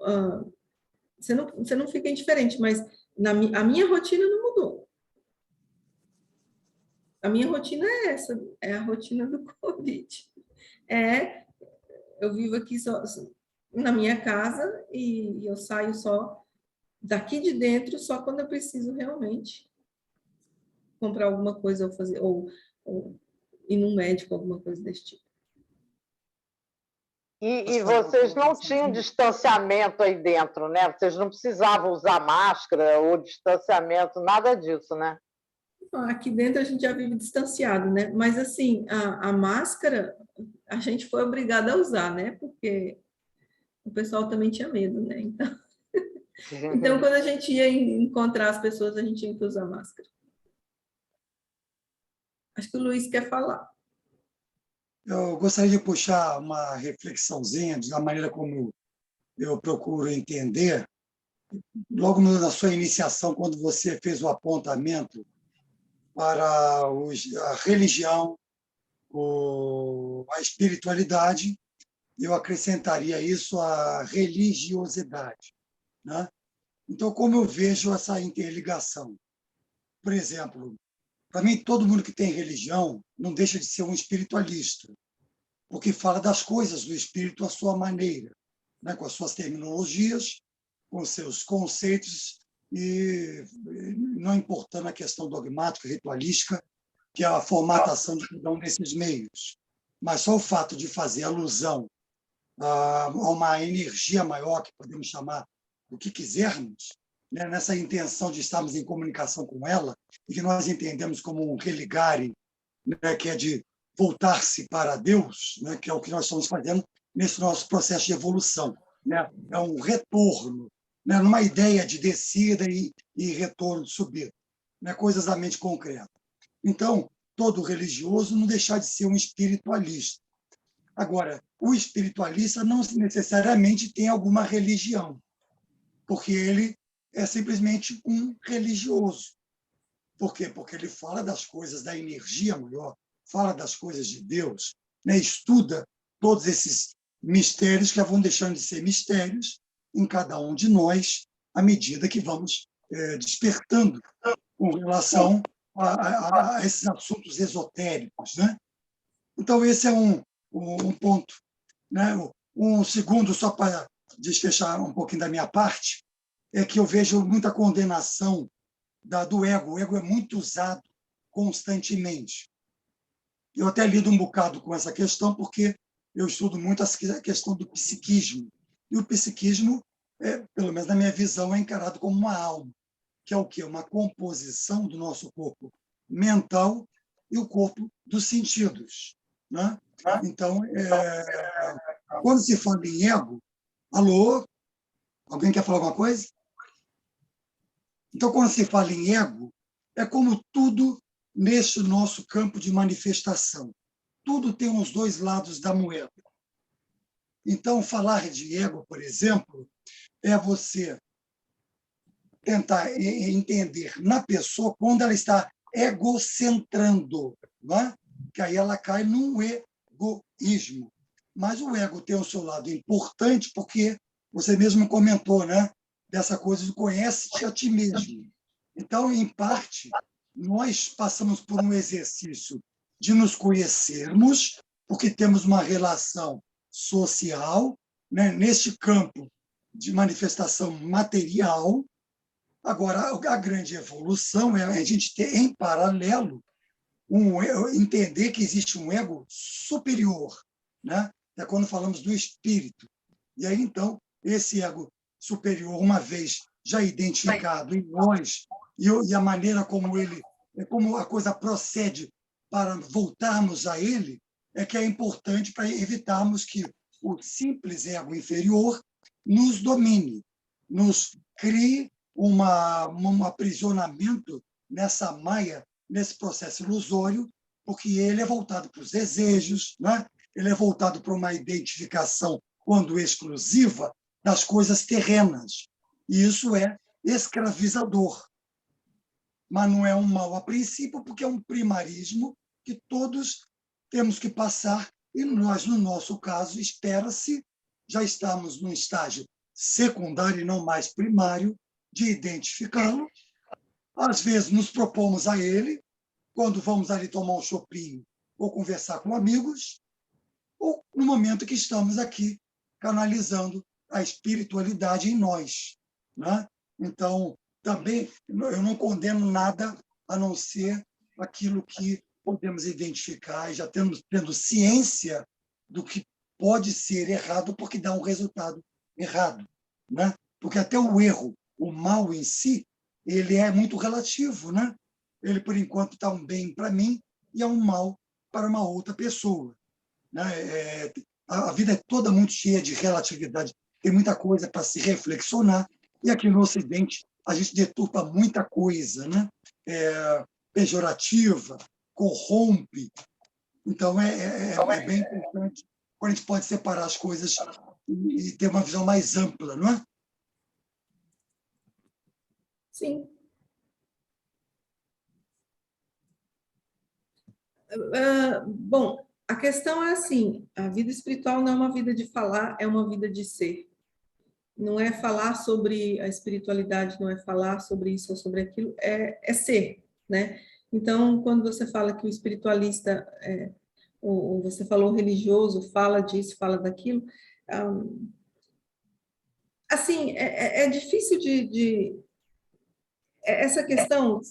você não fica indiferente, mas a minha rotina não mudou. A minha rotina é essa, é a rotina do Covid. É, eu vivo aqui só na minha casa e eu saio só daqui de dentro só quando eu preciso realmente comprar alguma coisa ou fazer ou ir num médico, alguma coisa desse tipo. E vocês não tinham distanciamento aí dentro, né? Vocês não precisavam usar máscara ou distanciamento, nada disso, né? Aqui dentro a gente já vive distanciado, né? Mas, assim, a máscara a gente foi obrigada a usar, né? Porque o pessoal também tinha medo, né? Então quando a gente ia encontrar as pessoas, a gente tinha que usar máscara. Acho que o Luiz quer falar. Eu gostaria de puxar uma reflexãozinha da maneira como eu procuro entender. Logo na sua iniciação, quando você fez o apontamento para a religião, a espiritualidade, eu acrescentaria isso à religiosidade, né? Então, como eu vejo essa interligação? Por exemplo, para mim, todo mundo que tem religião não deixa de ser um espiritualista, porque fala das coisas do espírito à sua maneira, né? Com as suas terminologias, com seus conceitos, e não importando a questão dogmática, ritualística, que é a formatação de cada um desses meios. Mas só o fato de fazer alusão a uma energia maior, que podemos chamar o que quisermos, né? Nessa intenção de estarmos em comunicação com ela, e que nós entendemos como um religare, né? Que é de voltar-se para Deus, né? Que é o que nós estamos fazendo nesse nosso processo de evolução, né? É um retorno, né? Numa ideia de descida e retorno, de subida, né? Coisas da mente concreta. Então, todo religioso não deixar de ser um espiritualista. Agora, o espiritualista não necessariamente tem alguma religião, porque ele é simplesmente um religioso. Por quê? Porque ele fala das coisas da energia maior, fala das coisas de Deus, né? Estuda todos esses mistérios que vão deixando de ser mistérios em cada um de nós, à medida que vamos despertando com relação a esses assuntos esotéricos, né? Então, esse é um ponto, né? Um segundo, só para desfechar um pouquinho da minha parte, é que eu vejo muita condenação do ego. O ego é muito usado constantemente. Eu até lido um bocado com essa questão, porque eu estudo muito a questão do psiquismo. E o psiquismo, pelo menos na minha visão, é encarado como uma alma, que é o quê? Uma composição do nosso corpo mental e o corpo dos sentidos, né? Então, quando se fala em ego... Alô? Alguém quer falar alguma coisa? Então, quando se fala em ego, é como tudo nesse nosso campo de manifestação. Tudo tem os dois lados da moeda. Então, falar de ego, por exemplo, é você tentar entender na pessoa quando ela está egocentrando, não é? Que aí ela cai num egoísmo. Mas o ego tem o seu lado importante, porque você mesmo comentou, né? Dessa coisa de conhece-te a ti mesmo. Então, em parte, nós passamos por um exercício de nos conhecermos, porque temos uma relação social, né? Neste campo de manifestação material. Agora, a grande evolução é a gente ter, em paralelo, entender que existe um ego superior, né? É quando falamos do espírito. E aí, então, esse ego superior, uma vez já identificado em nós, e a maneira como a coisa procede para voltarmos a ele, é que é importante para evitarmos que o simples ego inferior nos domine, nos crie um aprisionamento nessa maia, nesse processo ilusório, porque ele é voltado para os desejos, né? Ele é voltado para uma identificação, quando exclusiva, das coisas terrenas. E isso é escravizador. Mas não é um mal a princípio, porque é um primarismo que todos temos que passar, e nós, no nosso caso, espera-se, já estamos num estágio secundário e não mais primário, de identificá-lo. Às vezes nos propomos a ele, quando vamos ali tomar um chopinho ou conversar com amigos, ou no momento que estamos aqui canalizando a espiritualidade em nós, né? Então, também, eu não condeno nada a não ser aquilo que podemos identificar e já tendo ciência do que pode ser errado, porque dá um resultado errado, né? Porque até o erro, o mal em si, ele é muito relativo, né? Ele, por enquanto, está um bem para mim e é um mal para uma outra pessoa, né? A vida é toda muito cheia de relatividade, tem muita coisa para se reflexionar, e aqui no Ocidente a gente deturpa muita coisa, né? Pejorativa, corrompe. Então, é bem importante quando a gente pode separar as coisas e ter uma visão mais ampla, não é? Sim. Bom, a questão é assim, a vida espiritual não é uma vida de falar, é uma vida de ser. Não é falar sobre a espiritualidade, não é falar sobre isso ou sobre aquilo, é ser, né? Então, quando você fala que o espiritualista, ou você falou religioso, fala disso, fala daquilo, assim, é difícil essa questão,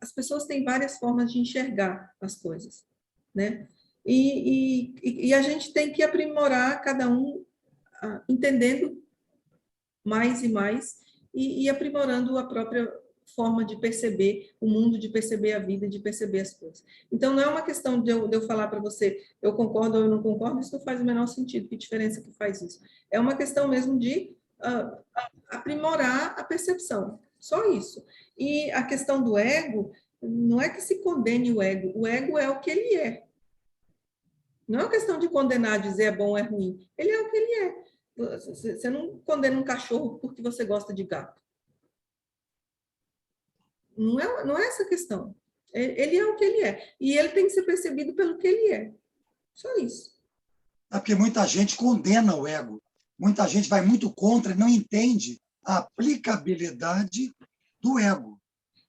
as pessoas têm várias formas de enxergar as coisas, né? E a gente tem que aprimorar cada um, entendendo mais e mais, e aprimorando a própria forma de perceber o mundo, de perceber a vida, de perceber as coisas. Então, não é uma questão de eu falar para você, eu concordo ou eu não concordo, isso não faz o menor sentido, que diferença que faz isso? É uma questão mesmo de aprimorar a percepção, só isso. E a questão do ego, não é que se condene o ego é o que ele é. Não é uma questão de condenar, dizer é bom ou é ruim, ele é o que ele é. Você não condena um cachorro porque você gosta de gato. Não é essa a questão. Ele é o que ele é. E ele tem que ser percebido pelo que ele é. Só isso. É porque muita gente condena o ego. Muita gente vai muito contra e não entende a aplicabilidade do ego.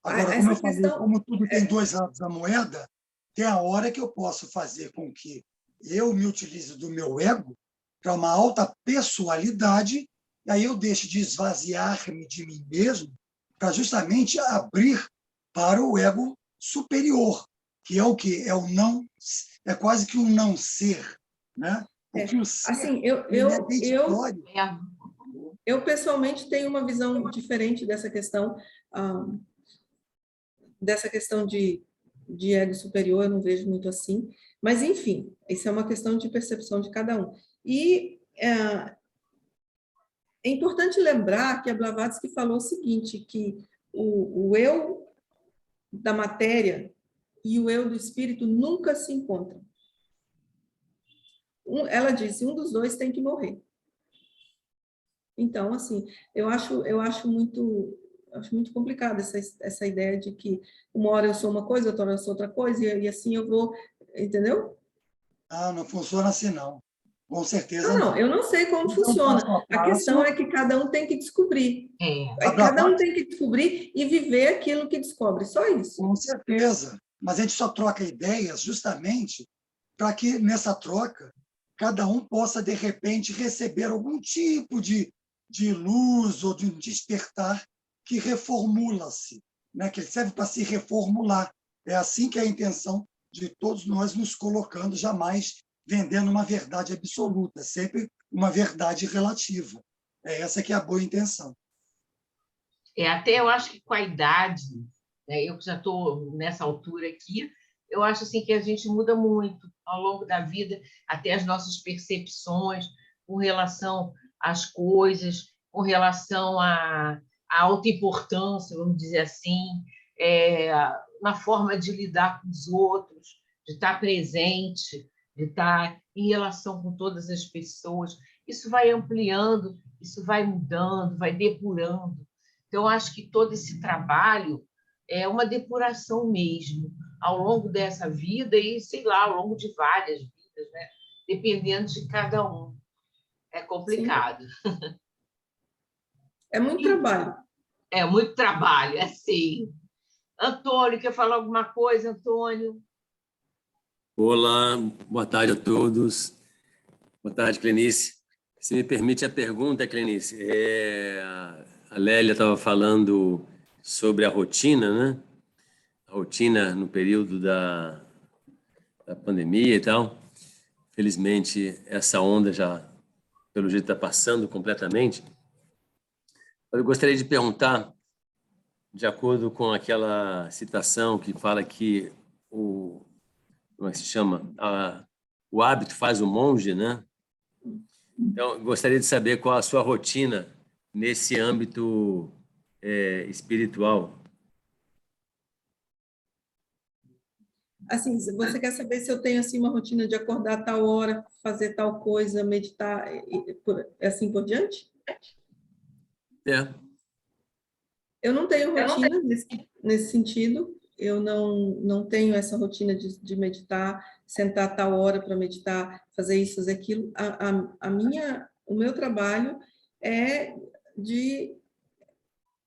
Agora, como eu falei, como tudo tem dois lados da moeda, tem a hora que eu posso fazer com que eu me utilize do meu ego para uma alta pessoalidade, e aí eu deixo de esvaziar-me de mim mesmo para justamente abrir para o ego superior, que é o quê? É o não, é quase que um não ser, né? Porque o ser, assim, eu pessoalmente tenho uma visão diferente dessa questão de ego superior, eu não vejo muito assim, mas enfim, isso é uma questão de percepção de cada um. E é importante lembrar que a Blavatsky falou o seguinte, que o eu da matéria e o eu do espírito nunca se encontram. Ela disse, um dos dois tem que morrer. Então, assim, eu acho muito complicado essa ideia de que uma hora eu sou uma coisa, outra hora eu sou outra coisa, e assim eu vou, entendeu? Não funciona assim, não. Com certeza não. Eu não sei como funciona. A questão é que cada um tem que descobrir. Cada um tem que descobrir e viver aquilo que descobre, só isso. Com certeza. Mas a gente só troca ideias justamente para que, nessa troca, cada um possa, de repente, receber algum tipo de luz ou de um despertar que reformula-se, né? Que ele serve para se reformular. É assim que é a intenção de todos nós nos colocando, jamais vendendo uma verdade absoluta, sempre uma verdade relativa. Essa que é a boa intenção. Até eu acho que com a idade, né, eu que já estou nessa altura aqui, eu acho assim que a gente muda muito ao longo da vida, até as nossas percepções com relação às coisas, com relação à autoimportância, vamos dizer assim, na forma de lidar com os outros, de estar presente, de estar em relação com todas as pessoas. Isso vai ampliando, isso vai mudando, vai depurando. Então, acho que todo esse trabalho é uma depuração mesmo, ao longo dessa vida e, sei lá, ao longo de várias vidas, né? Dependendo de cada um. É complicado. Sim. É muito trabalho. É muito trabalho, é sim. Antônio, quer falar alguma coisa, Antônio? Olá, boa tarde a todos. Boa tarde, Clenice. Se me permite a pergunta, Clenice, a Lélia estava falando sobre a rotina, né? A rotina no período da pandemia e tal. Felizmente, essa onda já, pelo jeito, está passando completamente. Eu gostaria de perguntar, de acordo com aquela citação que fala que como é que se chama? O hábito faz o monge, né? Então, gostaria de saber qual a sua rotina nesse âmbito espiritual. Assim, você quer saber se eu tenho assim uma rotina de acordar a tal hora, fazer tal coisa, meditar, assim por diante? Eu não tenho rotina nesse sentido. Eu não tenho essa rotina de meditar, sentar a tal hora para meditar, fazer isso, fazer aquilo. O meu trabalho é de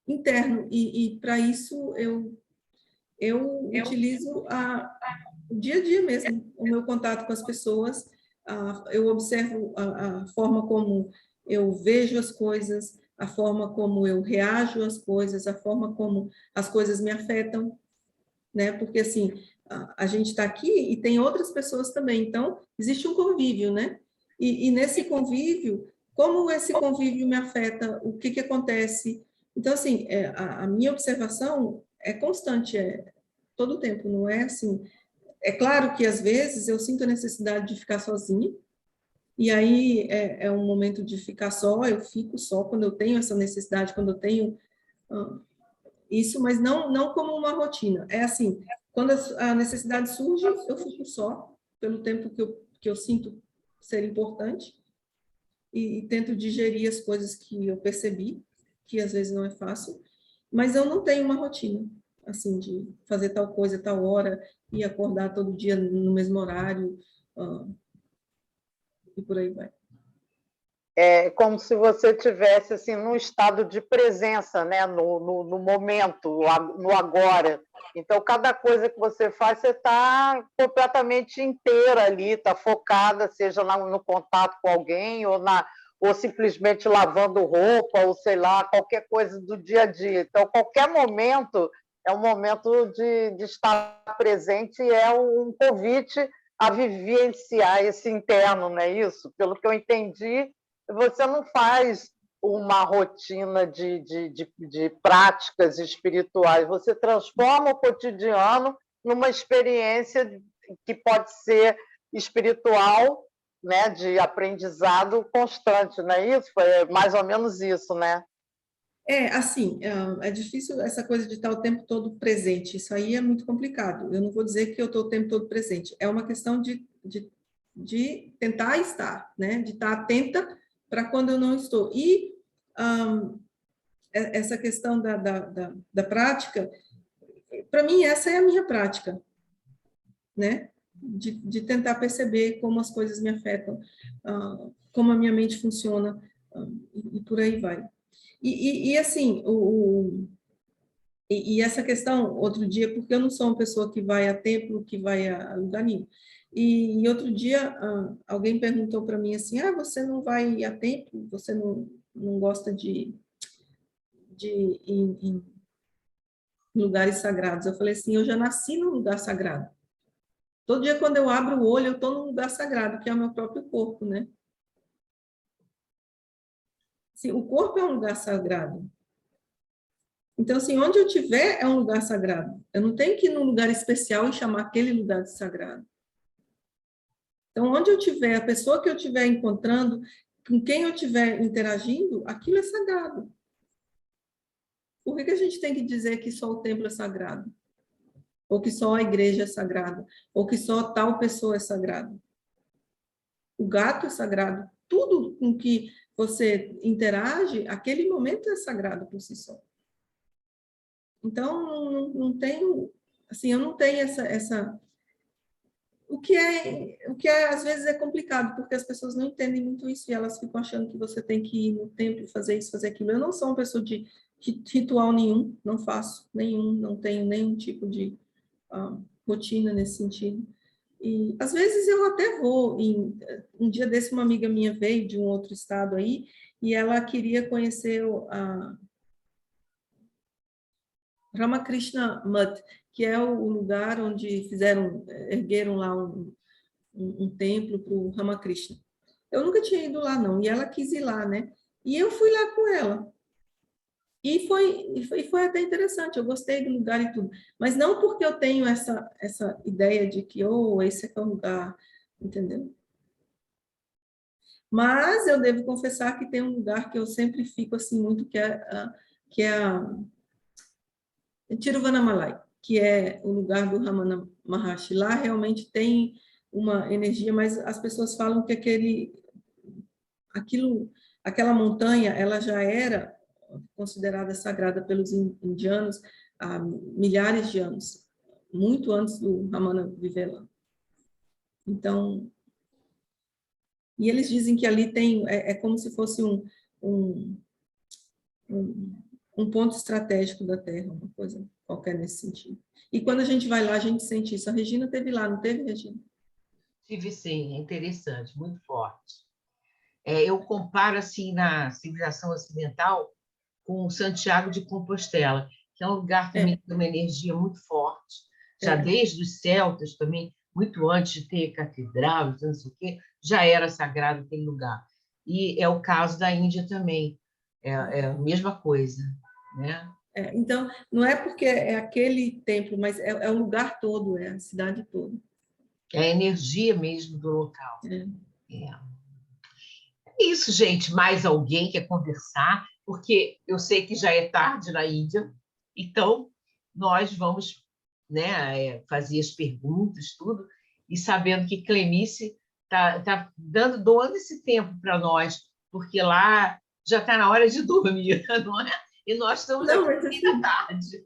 interno, e para isso eu utilizo o dia a dia mesmo, o meu contato com as pessoas. Eu observo a forma como eu vejo as coisas, a forma como eu reajo às coisas, a forma como as coisas me afetam, né? Porque assim, a gente está aqui e tem outras pessoas também, então existe um convívio, né? E nesse convívio, como esse convívio me afeta, o que acontece? Então, assim, a minha observação é constante, todo o tempo, não é assim. É claro que às vezes eu sinto a necessidade de ficar sozinha, e aí é um momento de ficar só, eu fico só quando eu tenho essa necessidade, quando eu tenho isso, mas não como uma rotina. É assim, quando a necessidade surge, eu fico só, pelo tempo que eu sinto ser importante, e tento digerir as coisas que eu percebi, que às vezes não é fácil, mas eu não tenho uma rotina, assim, de fazer tal coisa, tal hora, e acordar todo dia no mesmo horário, e por aí vai. É como se você tivesse assim num estado de presença, né, no momento, no agora. Então, cada coisa que você faz, você está completamente inteira ali, está focada, seja no contato com alguém ou simplesmente lavando roupa, ou sei lá, qualquer coisa do dia a dia. Então, qualquer momento é um momento de estar presente e é um convite a vivenciar esse interno, não é isso? Pelo que eu entendi, você não faz uma rotina de práticas espirituais, você transforma o cotidiano numa experiência que pode ser espiritual, né, de aprendizado constante, não é isso? Foi mais ou menos isso, né? Assim, é difícil essa coisa de estar o tempo todo presente, isso aí é muito complicado. Eu não vou dizer que eu estou o tempo todo presente, é uma questão de tentar estar, né? De estar atenta para quando eu não estou. E essa questão da prática, para mim, essa é a minha prática, né? De tentar perceber como as coisas me afetam, como a minha mente funciona, e por aí vai. E assim, e essa questão, outro dia, porque eu não sou uma pessoa que vai a templo, que vai a lugar nenhum. E outro dia, alguém perguntou para mim assim, você não vai a templo? Você não gosta de ir em lugares sagrados? Eu falei assim, eu já nasci num lugar sagrado. Todo dia, quando eu abro o olho, eu estou num lugar sagrado, que é o meu próprio corpo, né? Assim, o corpo é um lugar sagrado. Então, assim, onde eu estiver é um lugar sagrado. Eu não tenho que ir num lugar especial e chamar aquele lugar de sagrado. Então, onde eu estiver, a pessoa que eu estiver encontrando, com quem eu estiver interagindo, aquilo é sagrado. Por que a gente tem que dizer que só o templo é sagrado? Ou que só a igreja é sagrada? Ou que só tal pessoa é sagrada? O gato é sagrado. Tudo com que você interage, aquele momento é sagrado por si só. Então, não tenho, assim, eu não tenho essa o que às vezes é complicado, porque as pessoas não entendem muito isso e elas ficam achando que você tem que ir no templo fazer isso, fazer aquilo. Eu não sou uma pessoa de ritual nenhum, não faço nenhum, não tenho nenhum tipo de rotina nesse sentido. E às vezes eu até vou. Um dia desse, uma amiga minha veio de um outro estado aí e ela queria conhecer a Ramakrishna Mutt, que é o lugar onde ergueram lá um templo para o Ramakrishna. Eu nunca tinha ido lá, não, e ela quis ir lá, né? E eu fui lá com ela. E foi até interessante, eu gostei do lugar e tudo. Mas não porque eu tenho essa ideia de que, esse aqui é o lugar, entendeu? Mas eu devo confessar que tem um lugar que eu sempre fico assim muito, que é a Tiruvannamalai, que é o lugar do Ramana Maharshi. Lá realmente tem uma energia, mas as pessoas falam que aquela montanha, ela já era considerada sagrada pelos indianos há milhares de anos, muito antes do Ramana viver lá. Então, e eles dizem que ali é como se fosse um ponto estratégico da Terra, uma coisa qualquer nesse sentido. E quando a gente vai lá, a gente sente isso. A Regina teve lá, não teve, Regina? Tive sim, é interessante, muito forte. Eu comparo assim na civilização ocidental com Santiago de Compostela, que é um lugar também que tem uma energia muito forte, já desde os celtas também, muito antes de ter catedral, não sei o quê, já era sagrado aquele lugar. E é o caso da Índia também, é a mesma coisa, né? Então, não é porque é aquele templo, mas é o lugar todo, é a cidade toda. É a energia mesmo do local. É isso, gente. Mais alguém quer conversar? Porque eu sei que já é tarde na Índia, então nós vamos, né, fazer as perguntas, tudo, e sabendo que Clenice está doando esse tempo para nós, porque lá já está na hora de dormir, não é? E nós estamos aqui no fim da tarde.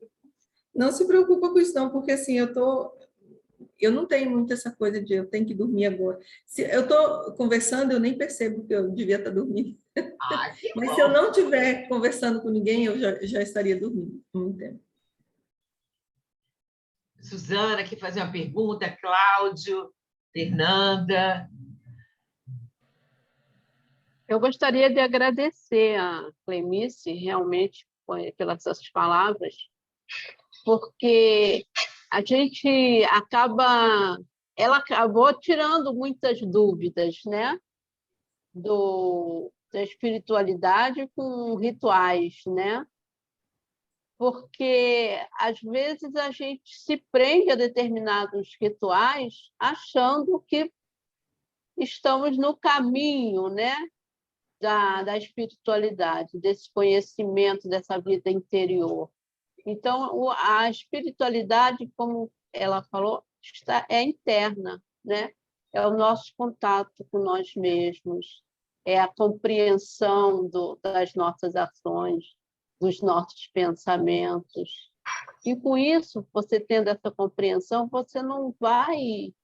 Não se preocupa com isso, não, porque assim, eu não tenho muito essa coisa de eu tenho que dormir agora. Se eu estou conversando, eu nem percebo que eu devia estar dormindo. Mas se eu não estiver conversando com ninguém, eu já estaria dormindo há muito tempo. Suzana quer fazer uma pergunta, Cláudio, Fernanda. Eu gostaria de agradecer a Clenice realmente pelas suas palavras, porque a gente ela acabou tirando muitas dúvidas, né? Da espiritualidade com rituais, né? Porque às vezes a gente se prende a determinados rituais achando que estamos no caminho, né? Da espiritualidade, desse conhecimento, dessa vida interior. Então, a espiritualidade, como ela falou, é interna, né? É o nosso contato com nós mesmos, é a compreensão das nossas ações, dos nossos pensamentos. E, com isso, você tendo essa compreensão, você não vai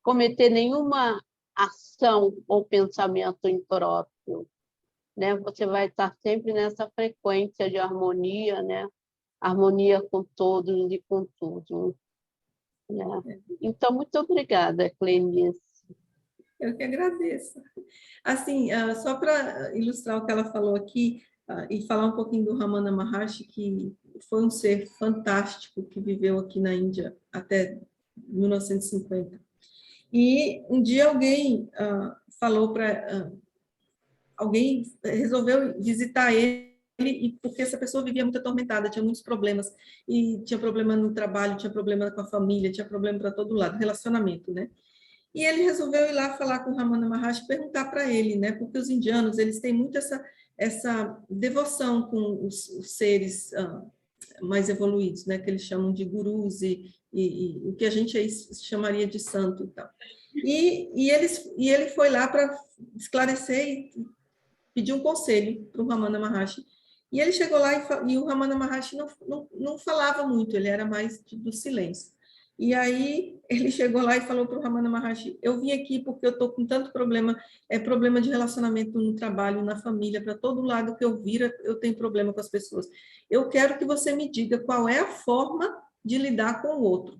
cometer nenhuma ação ou pensamento impróprio, né? Você vai estar sempre nessa frequência de harmonia, né? Harmonia com todos e com tudo, né? Então, muito obrigada, Clenice. Eu que agradeço. Assim, só para ilustrar o que ela falou aqui e falar um pouquinho do Ramana Maharshi, que foi um ser fantástico que viveu aqui na Índia até 1950. E um dia alguém falou para alguém resolveu visitar ele e porque essa pessoa vivia muito atormentada, tinha muitos problemas, e tinha problema no trabalho, tinha problema com a família, tinha problema para todo lado, relacionamento, né? E ele resolveu ir lá falar com o Ramana Maharshi, perguntar para ele, né? Porque os indianos, eles têm muito essa devoção com os seres mais evoluídos, né? Que eles chamam de gurus e o que a gente aí chamaria de santo e tal. E ele foi lá para esclarecer e pedir um conselho para o Ramana Maharshi. E ele chegou lá e o Ramana Maharshi não falava muito, ele era mais do silêncio. E aí ele chegou lá e falou para o Ramana Maharshi: eu vim aqui porque eu estou com tanto problema, problema de relacionamento no trabalho, na família, para todo lado que eu vira, eu tenho problema com as pessoas. Eu quero que você me diga qual é a forma de lidar com o outro.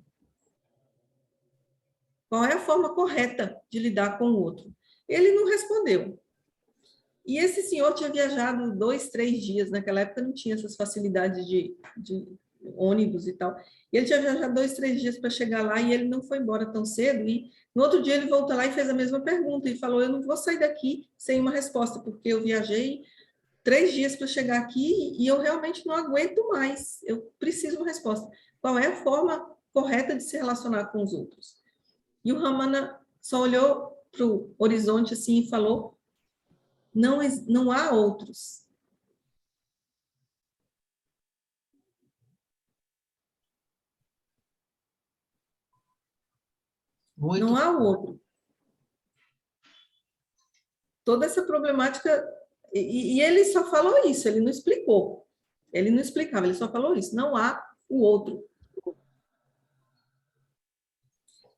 Qual é a forma correta de lidar com o outro? Ele não respondeu. E esse senhor tinha viajado 2, 3 dias, naquela época não tinha essas facilidades de ônibus e tal. E ele tinha viajado 2, 3 dias para chegar lá e ele não foi embora tão cedo. E no outro dia ele voltou lá e fez a mesma pergunta e falou: eu não vou sair daqui sem uma resposta, porque eu viajei 3 dias para chegar aqui e eu realmente não aguento mais. Eu preciso de uma resposta. Qual é a forma correta de se relacionar com os outros? E o Ramana só olhou para o horizonte assim e falou: não há outros. Não há outro. Toda essa problemática... E ele só falou isso, ele não explicou. Ele não explicava, ele só falou isso. Não há o outro.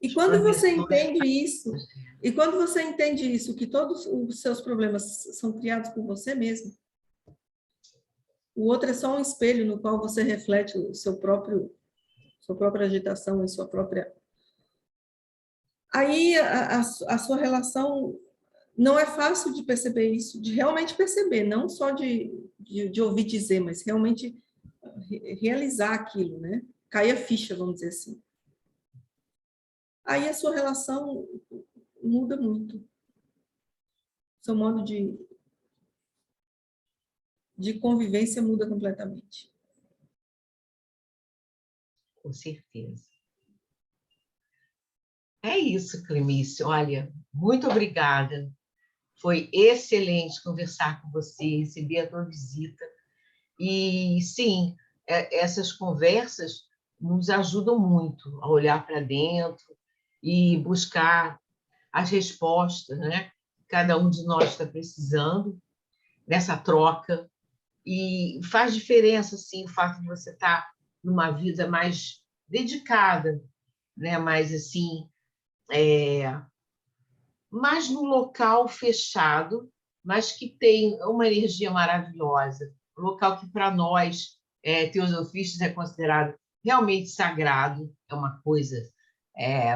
E quando você entende isso, que todos os seus problemas são criados por você mesmo, o outro é só um espelho no qual você reflete sua própria agitação e sua própria... Aí a sua relação não é fácil de perceber isso, de realmente perceber, não só de ouvir dizer, mas realmente realizar aquilo, né? Cair a ficha, vamos dizer assim. Aí a sua relação muda muito. Seu modo de convivência muda completamente. Com certeza. É isso, Clemício. Olha, muito obrigada. Foi excelente conversar com você, receber a tua visita. E, sim, essas conversas nos ajudam muito a olhar para dentro e buscar as respostas, né? Que cada um de nós está precisando nessa troca. E faz diferença, sim, o fato de você estar numa vida mais dedicada, né? Mais assim, mais no local fechado, mas que tem uma energia maravilhosa. Um local que, para nós, teosofistas, é considerado realmente sagrado, é uma coisa,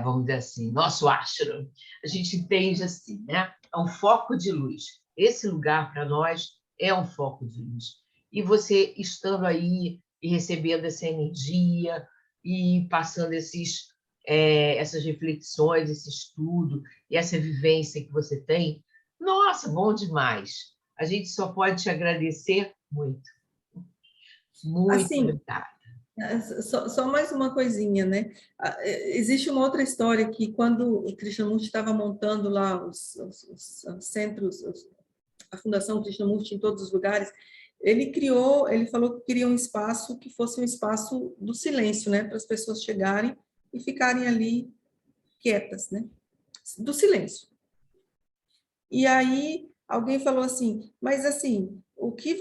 vamos dizer assim, nosso ashram. A gente entende assim, né? É um foco de luz. Esse lugar, para nós, é um foco de luz. E você estando aí e recebendo essa energia e passando essas reflexões, esse estudo e essa vivência que você tem, nossa, bom demais. A gente só pode te agradecer muito. Muito assim, obrigada. Só mais uma coisinha, né? Existe uma outra história que quando o Krishnamurti estava montando lá os centros, a Fundação Krishnamurti em todos os lugares, ele falou que queria um espaço que fosse um espaço do silêncio, né? Para as pessoas chegarem e ficarem ali quietas, né? Do silêncio. E aí alguém falou assim, mas assim, o que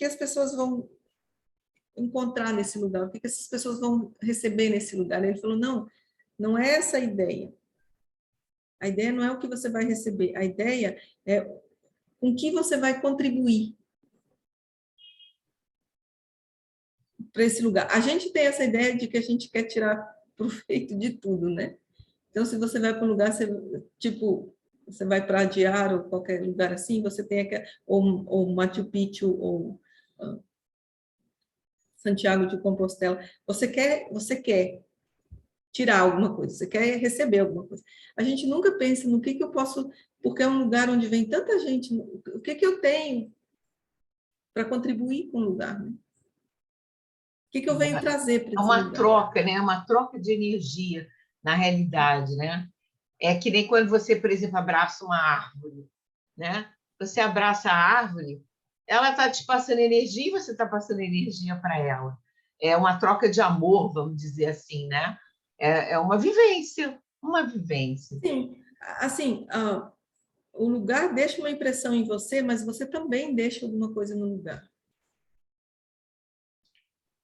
as pessoas vão encontrar nesse lugar? O que essas pessoas vão receber nesse lugar? Ele falou, não é essa a ideia. A ideia não é o que você vai receber. A ideia é com que você vai contribuir para esse lugar. A gente tem essa ideia de que a gente quer tirar proveito de tudo, né? Então, se você vai para um lugar, você vai para Adyar ou qualquer lugar assim, você tem ou Machu Picchu ou Santiago de Compostela, você quer tirar alguma coisa, você quer receber alguma coisa. A gente nunca pensa no que eu posso, porque é um lugar onde vem tanta gente, o que eu tenho para contribuir com o lugar, né? O que eu venho trazer para É esse uma lugar? troca, né? Uma troca de energia, na realidade, né? É que nem quando você, por exemplo, abraça uma árvore, né? Você abraça a árvore, ela está te passando energia e você está passando energia para ela. É uma troca de amor, vamos dizer assim, né? É uma vivência, uma vivência. Sim, assim, o lugar deixa uma impressão em você, mas você também deixa alguma coisa no lugar.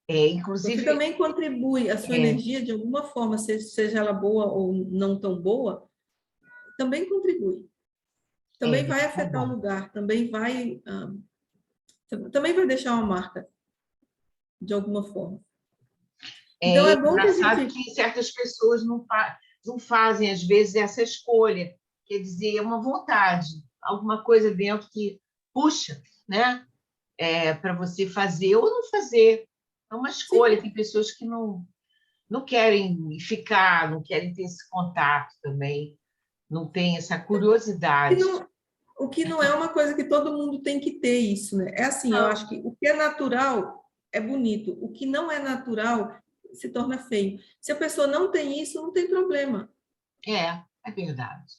Você Inclusive, também contribui a sua energia de alguma forma, seja ela boa ou não tão boa, também contribui. Também vai afetar o lugar, também vai deixar uma marca de alguma forma. Então, é bom que a engraçado gente... que certas pessoas não fazem, às vezes, essa escolha. Quer dizer, é uma vontade, alguma coisa dentro que puxa, né? Para você fazer ou não fazer. É uma escolha. Sim. Tem pessoas que não querem ficar, não querem ter esse contato também, não tem essa curiosidade. O que não é uma coisa que todo mundo tem que ter isso, né? É assim, eu acho que o que é natural é bonito, o que não é natural se torna feio. Se a pessoa não tem isso, não tem problema. É verdade.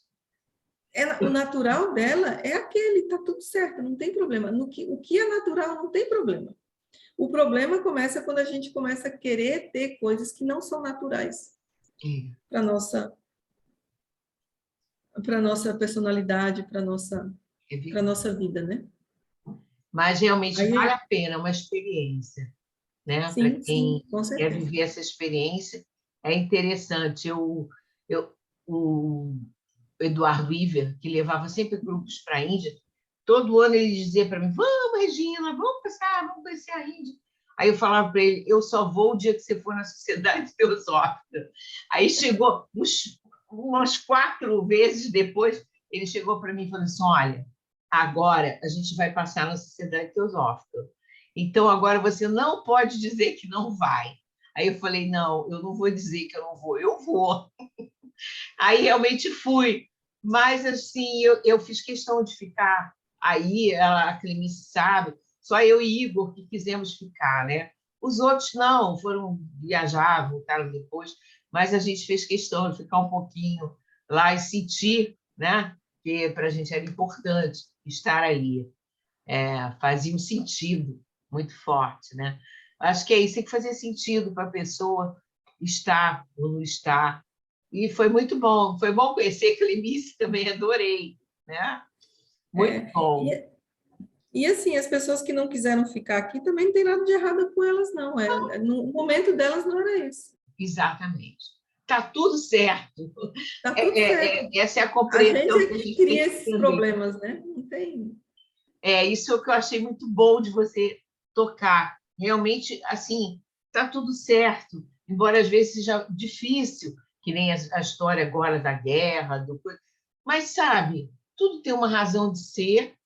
O natural dela é aquele, tá tudo certo, não tem problema. O que é natural não tem problema. O problema começa quando a gente começa a querer ter coisas que não são naturais para nossa personalidade, para nossa vida, né? Mas realmente Aí, vale a pena, é uma experiência, né? Para sim, quem com quer certeza. viver essa experiência, é interessante. O Eduardo Iver, que levava sempre grupos para a Índia, todo ano ele dizia para mim: Vamos, Regina, vamos passar, vamos conhecer a Índia. Aí eu falava para ele: Eu só vou o dia que você for na Sociedade Teosófica. Aí chegou umas 4 vezes depois, ele chegou para mim e falou assim: Olha, agora a gente vai passar na Sociedade Teosófica. Então agora você não pode dizer que não vai. Aí eu falei: Não, eu não vou dizer que eu não vou, eu vou. Aí realmente fui, mas assim, eu fiz questão de ficar aí, a Clemice sabe, só eu e Igor que quisemos ficar, né? Os outros não, foram viajar, voltaram depois, mas a gente fez questão de ficar um pouquinho lá e sentir, né? Que para a gente era importante estar ali. Fazia um sentido muito forte, né? Acho que é isso, tem que fazer sentido para a pessoa estar ou não estar. E foi muito bom. Foi bom conhecer a Clemice também, adorei. Né? Muito bom. E assim, as pessoas que não quiseram ficar aqui também não tem nada de errado com elas, não. No momento delas não era isso. Exatamente. Está tudo certo. Está tudo certo. Essa é a A gente compreensão é que a que gente tem cria que esses entender. problemas, né? Não tem. Isso é o que eu achei muito bom de você tocar. Realmente, assim, está tudo certo, embora às vezes seja difícil, que nem a história agora da guerra, mas, sabe, tudo tem uma razão de ser,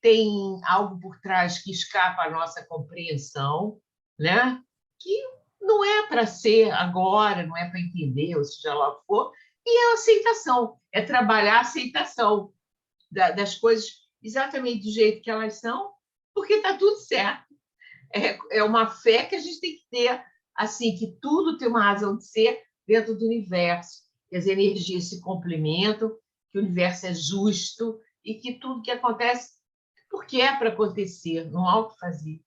tem algo por trás que escapa à nossa compreensão, né? Que não é para ser agora, não é para entender, ou seja lá o que for, e é a aceitação, é trabalhar a aceitação das coisas exatamente do jeito que elas são, porque está tudo certo. É uma fé que a gente tem que ter, assim, que tudo tem uma razão de ser dentro do universo, que as energias se complementam, que o universo é justo e que tudo que acontece porque é para acontecer, não há o que fazer.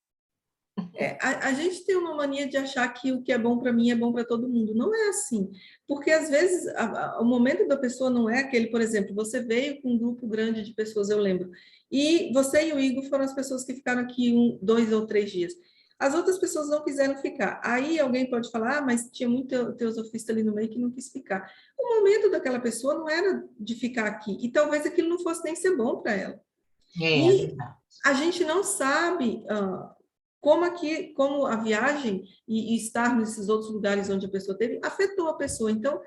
A gente tem uma mania de achar que o que é bom para mim é bom para todo mundo. Não é assim. Porque, às vezes, o momento da pessoa não é aquele, por exemplo, você veio com um grupo grande de pessoas, eu lembro, e você e o Igor foram as pessoas que ficaram aqui 2 ou 3 dias. As outras pessoas não quiseram ficar. Aí alguém pode falar, mas tinha muito teosofista ali no meio que não quis ficar. O momento daquela pessoa não era de ficar aqui. E talvez aquilo não fosse nem ser bom para ela. E a gente não sabe como a viagem e estar nesses outros lugares onde a pessoa teve afetou a pessoa. Então,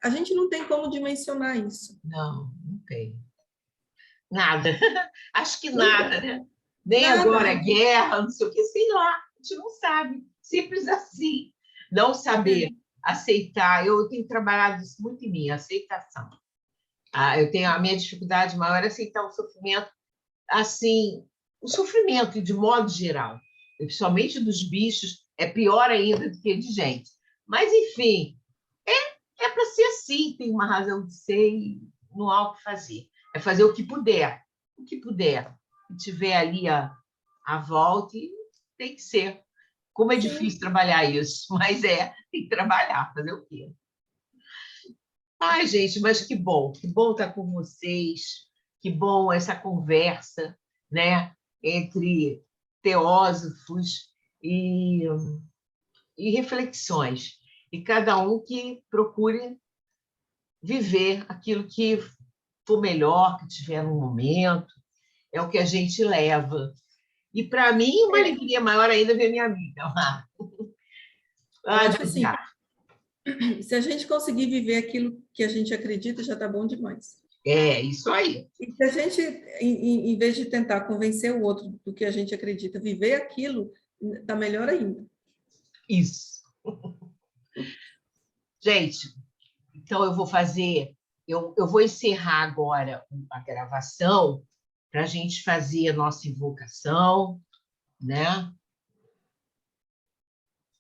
a gente não tem como dimensionar isso. Não tem. Nada. Acho que Não nada, tem. né? Nem Nada. agora guerra, não sei o quê, sei lá, a gente não sabe. Simples assim. Não saber aceitar. Eu tenho trabalhado isso muito em mim, aceitação. Eu tenho a minha dificuldade maior é aceitar o sofrimento assim, o sofrimento, de modo geral, principalmente dos bichos, é pior ainda do que de gente. Mas, enfim, é para ser assim, tem uma razão de ser e não há o que fazer. É fazer o que puder, o que puder. Se tiver ali a volta, tem que ser. Como é difícil trabalhar isso, mas tem que trabalhar, fazer o quê? Ai, gente, mas que bom estar com vocês, que bom essa conversa, né, entre teósofos e reflexões, e cada um que procure viver aquilo que for melhor, que tiver no momento, é o que a gente leva. E, para mim, uma alegria maior ainda ver minha amiga lá. Acho assim, se a gente conseguir viver aquilo que a gente acredita, já está bom demais. É, isso aí. E se a gente, em vez de tentar convencer o outro do que a gente acredita, viver aquilo, está melhor ainda. Isso. Gente, então eu vou fazer, eu vou encerrar agora a gravação para a gente fazer a nossa invocação, né?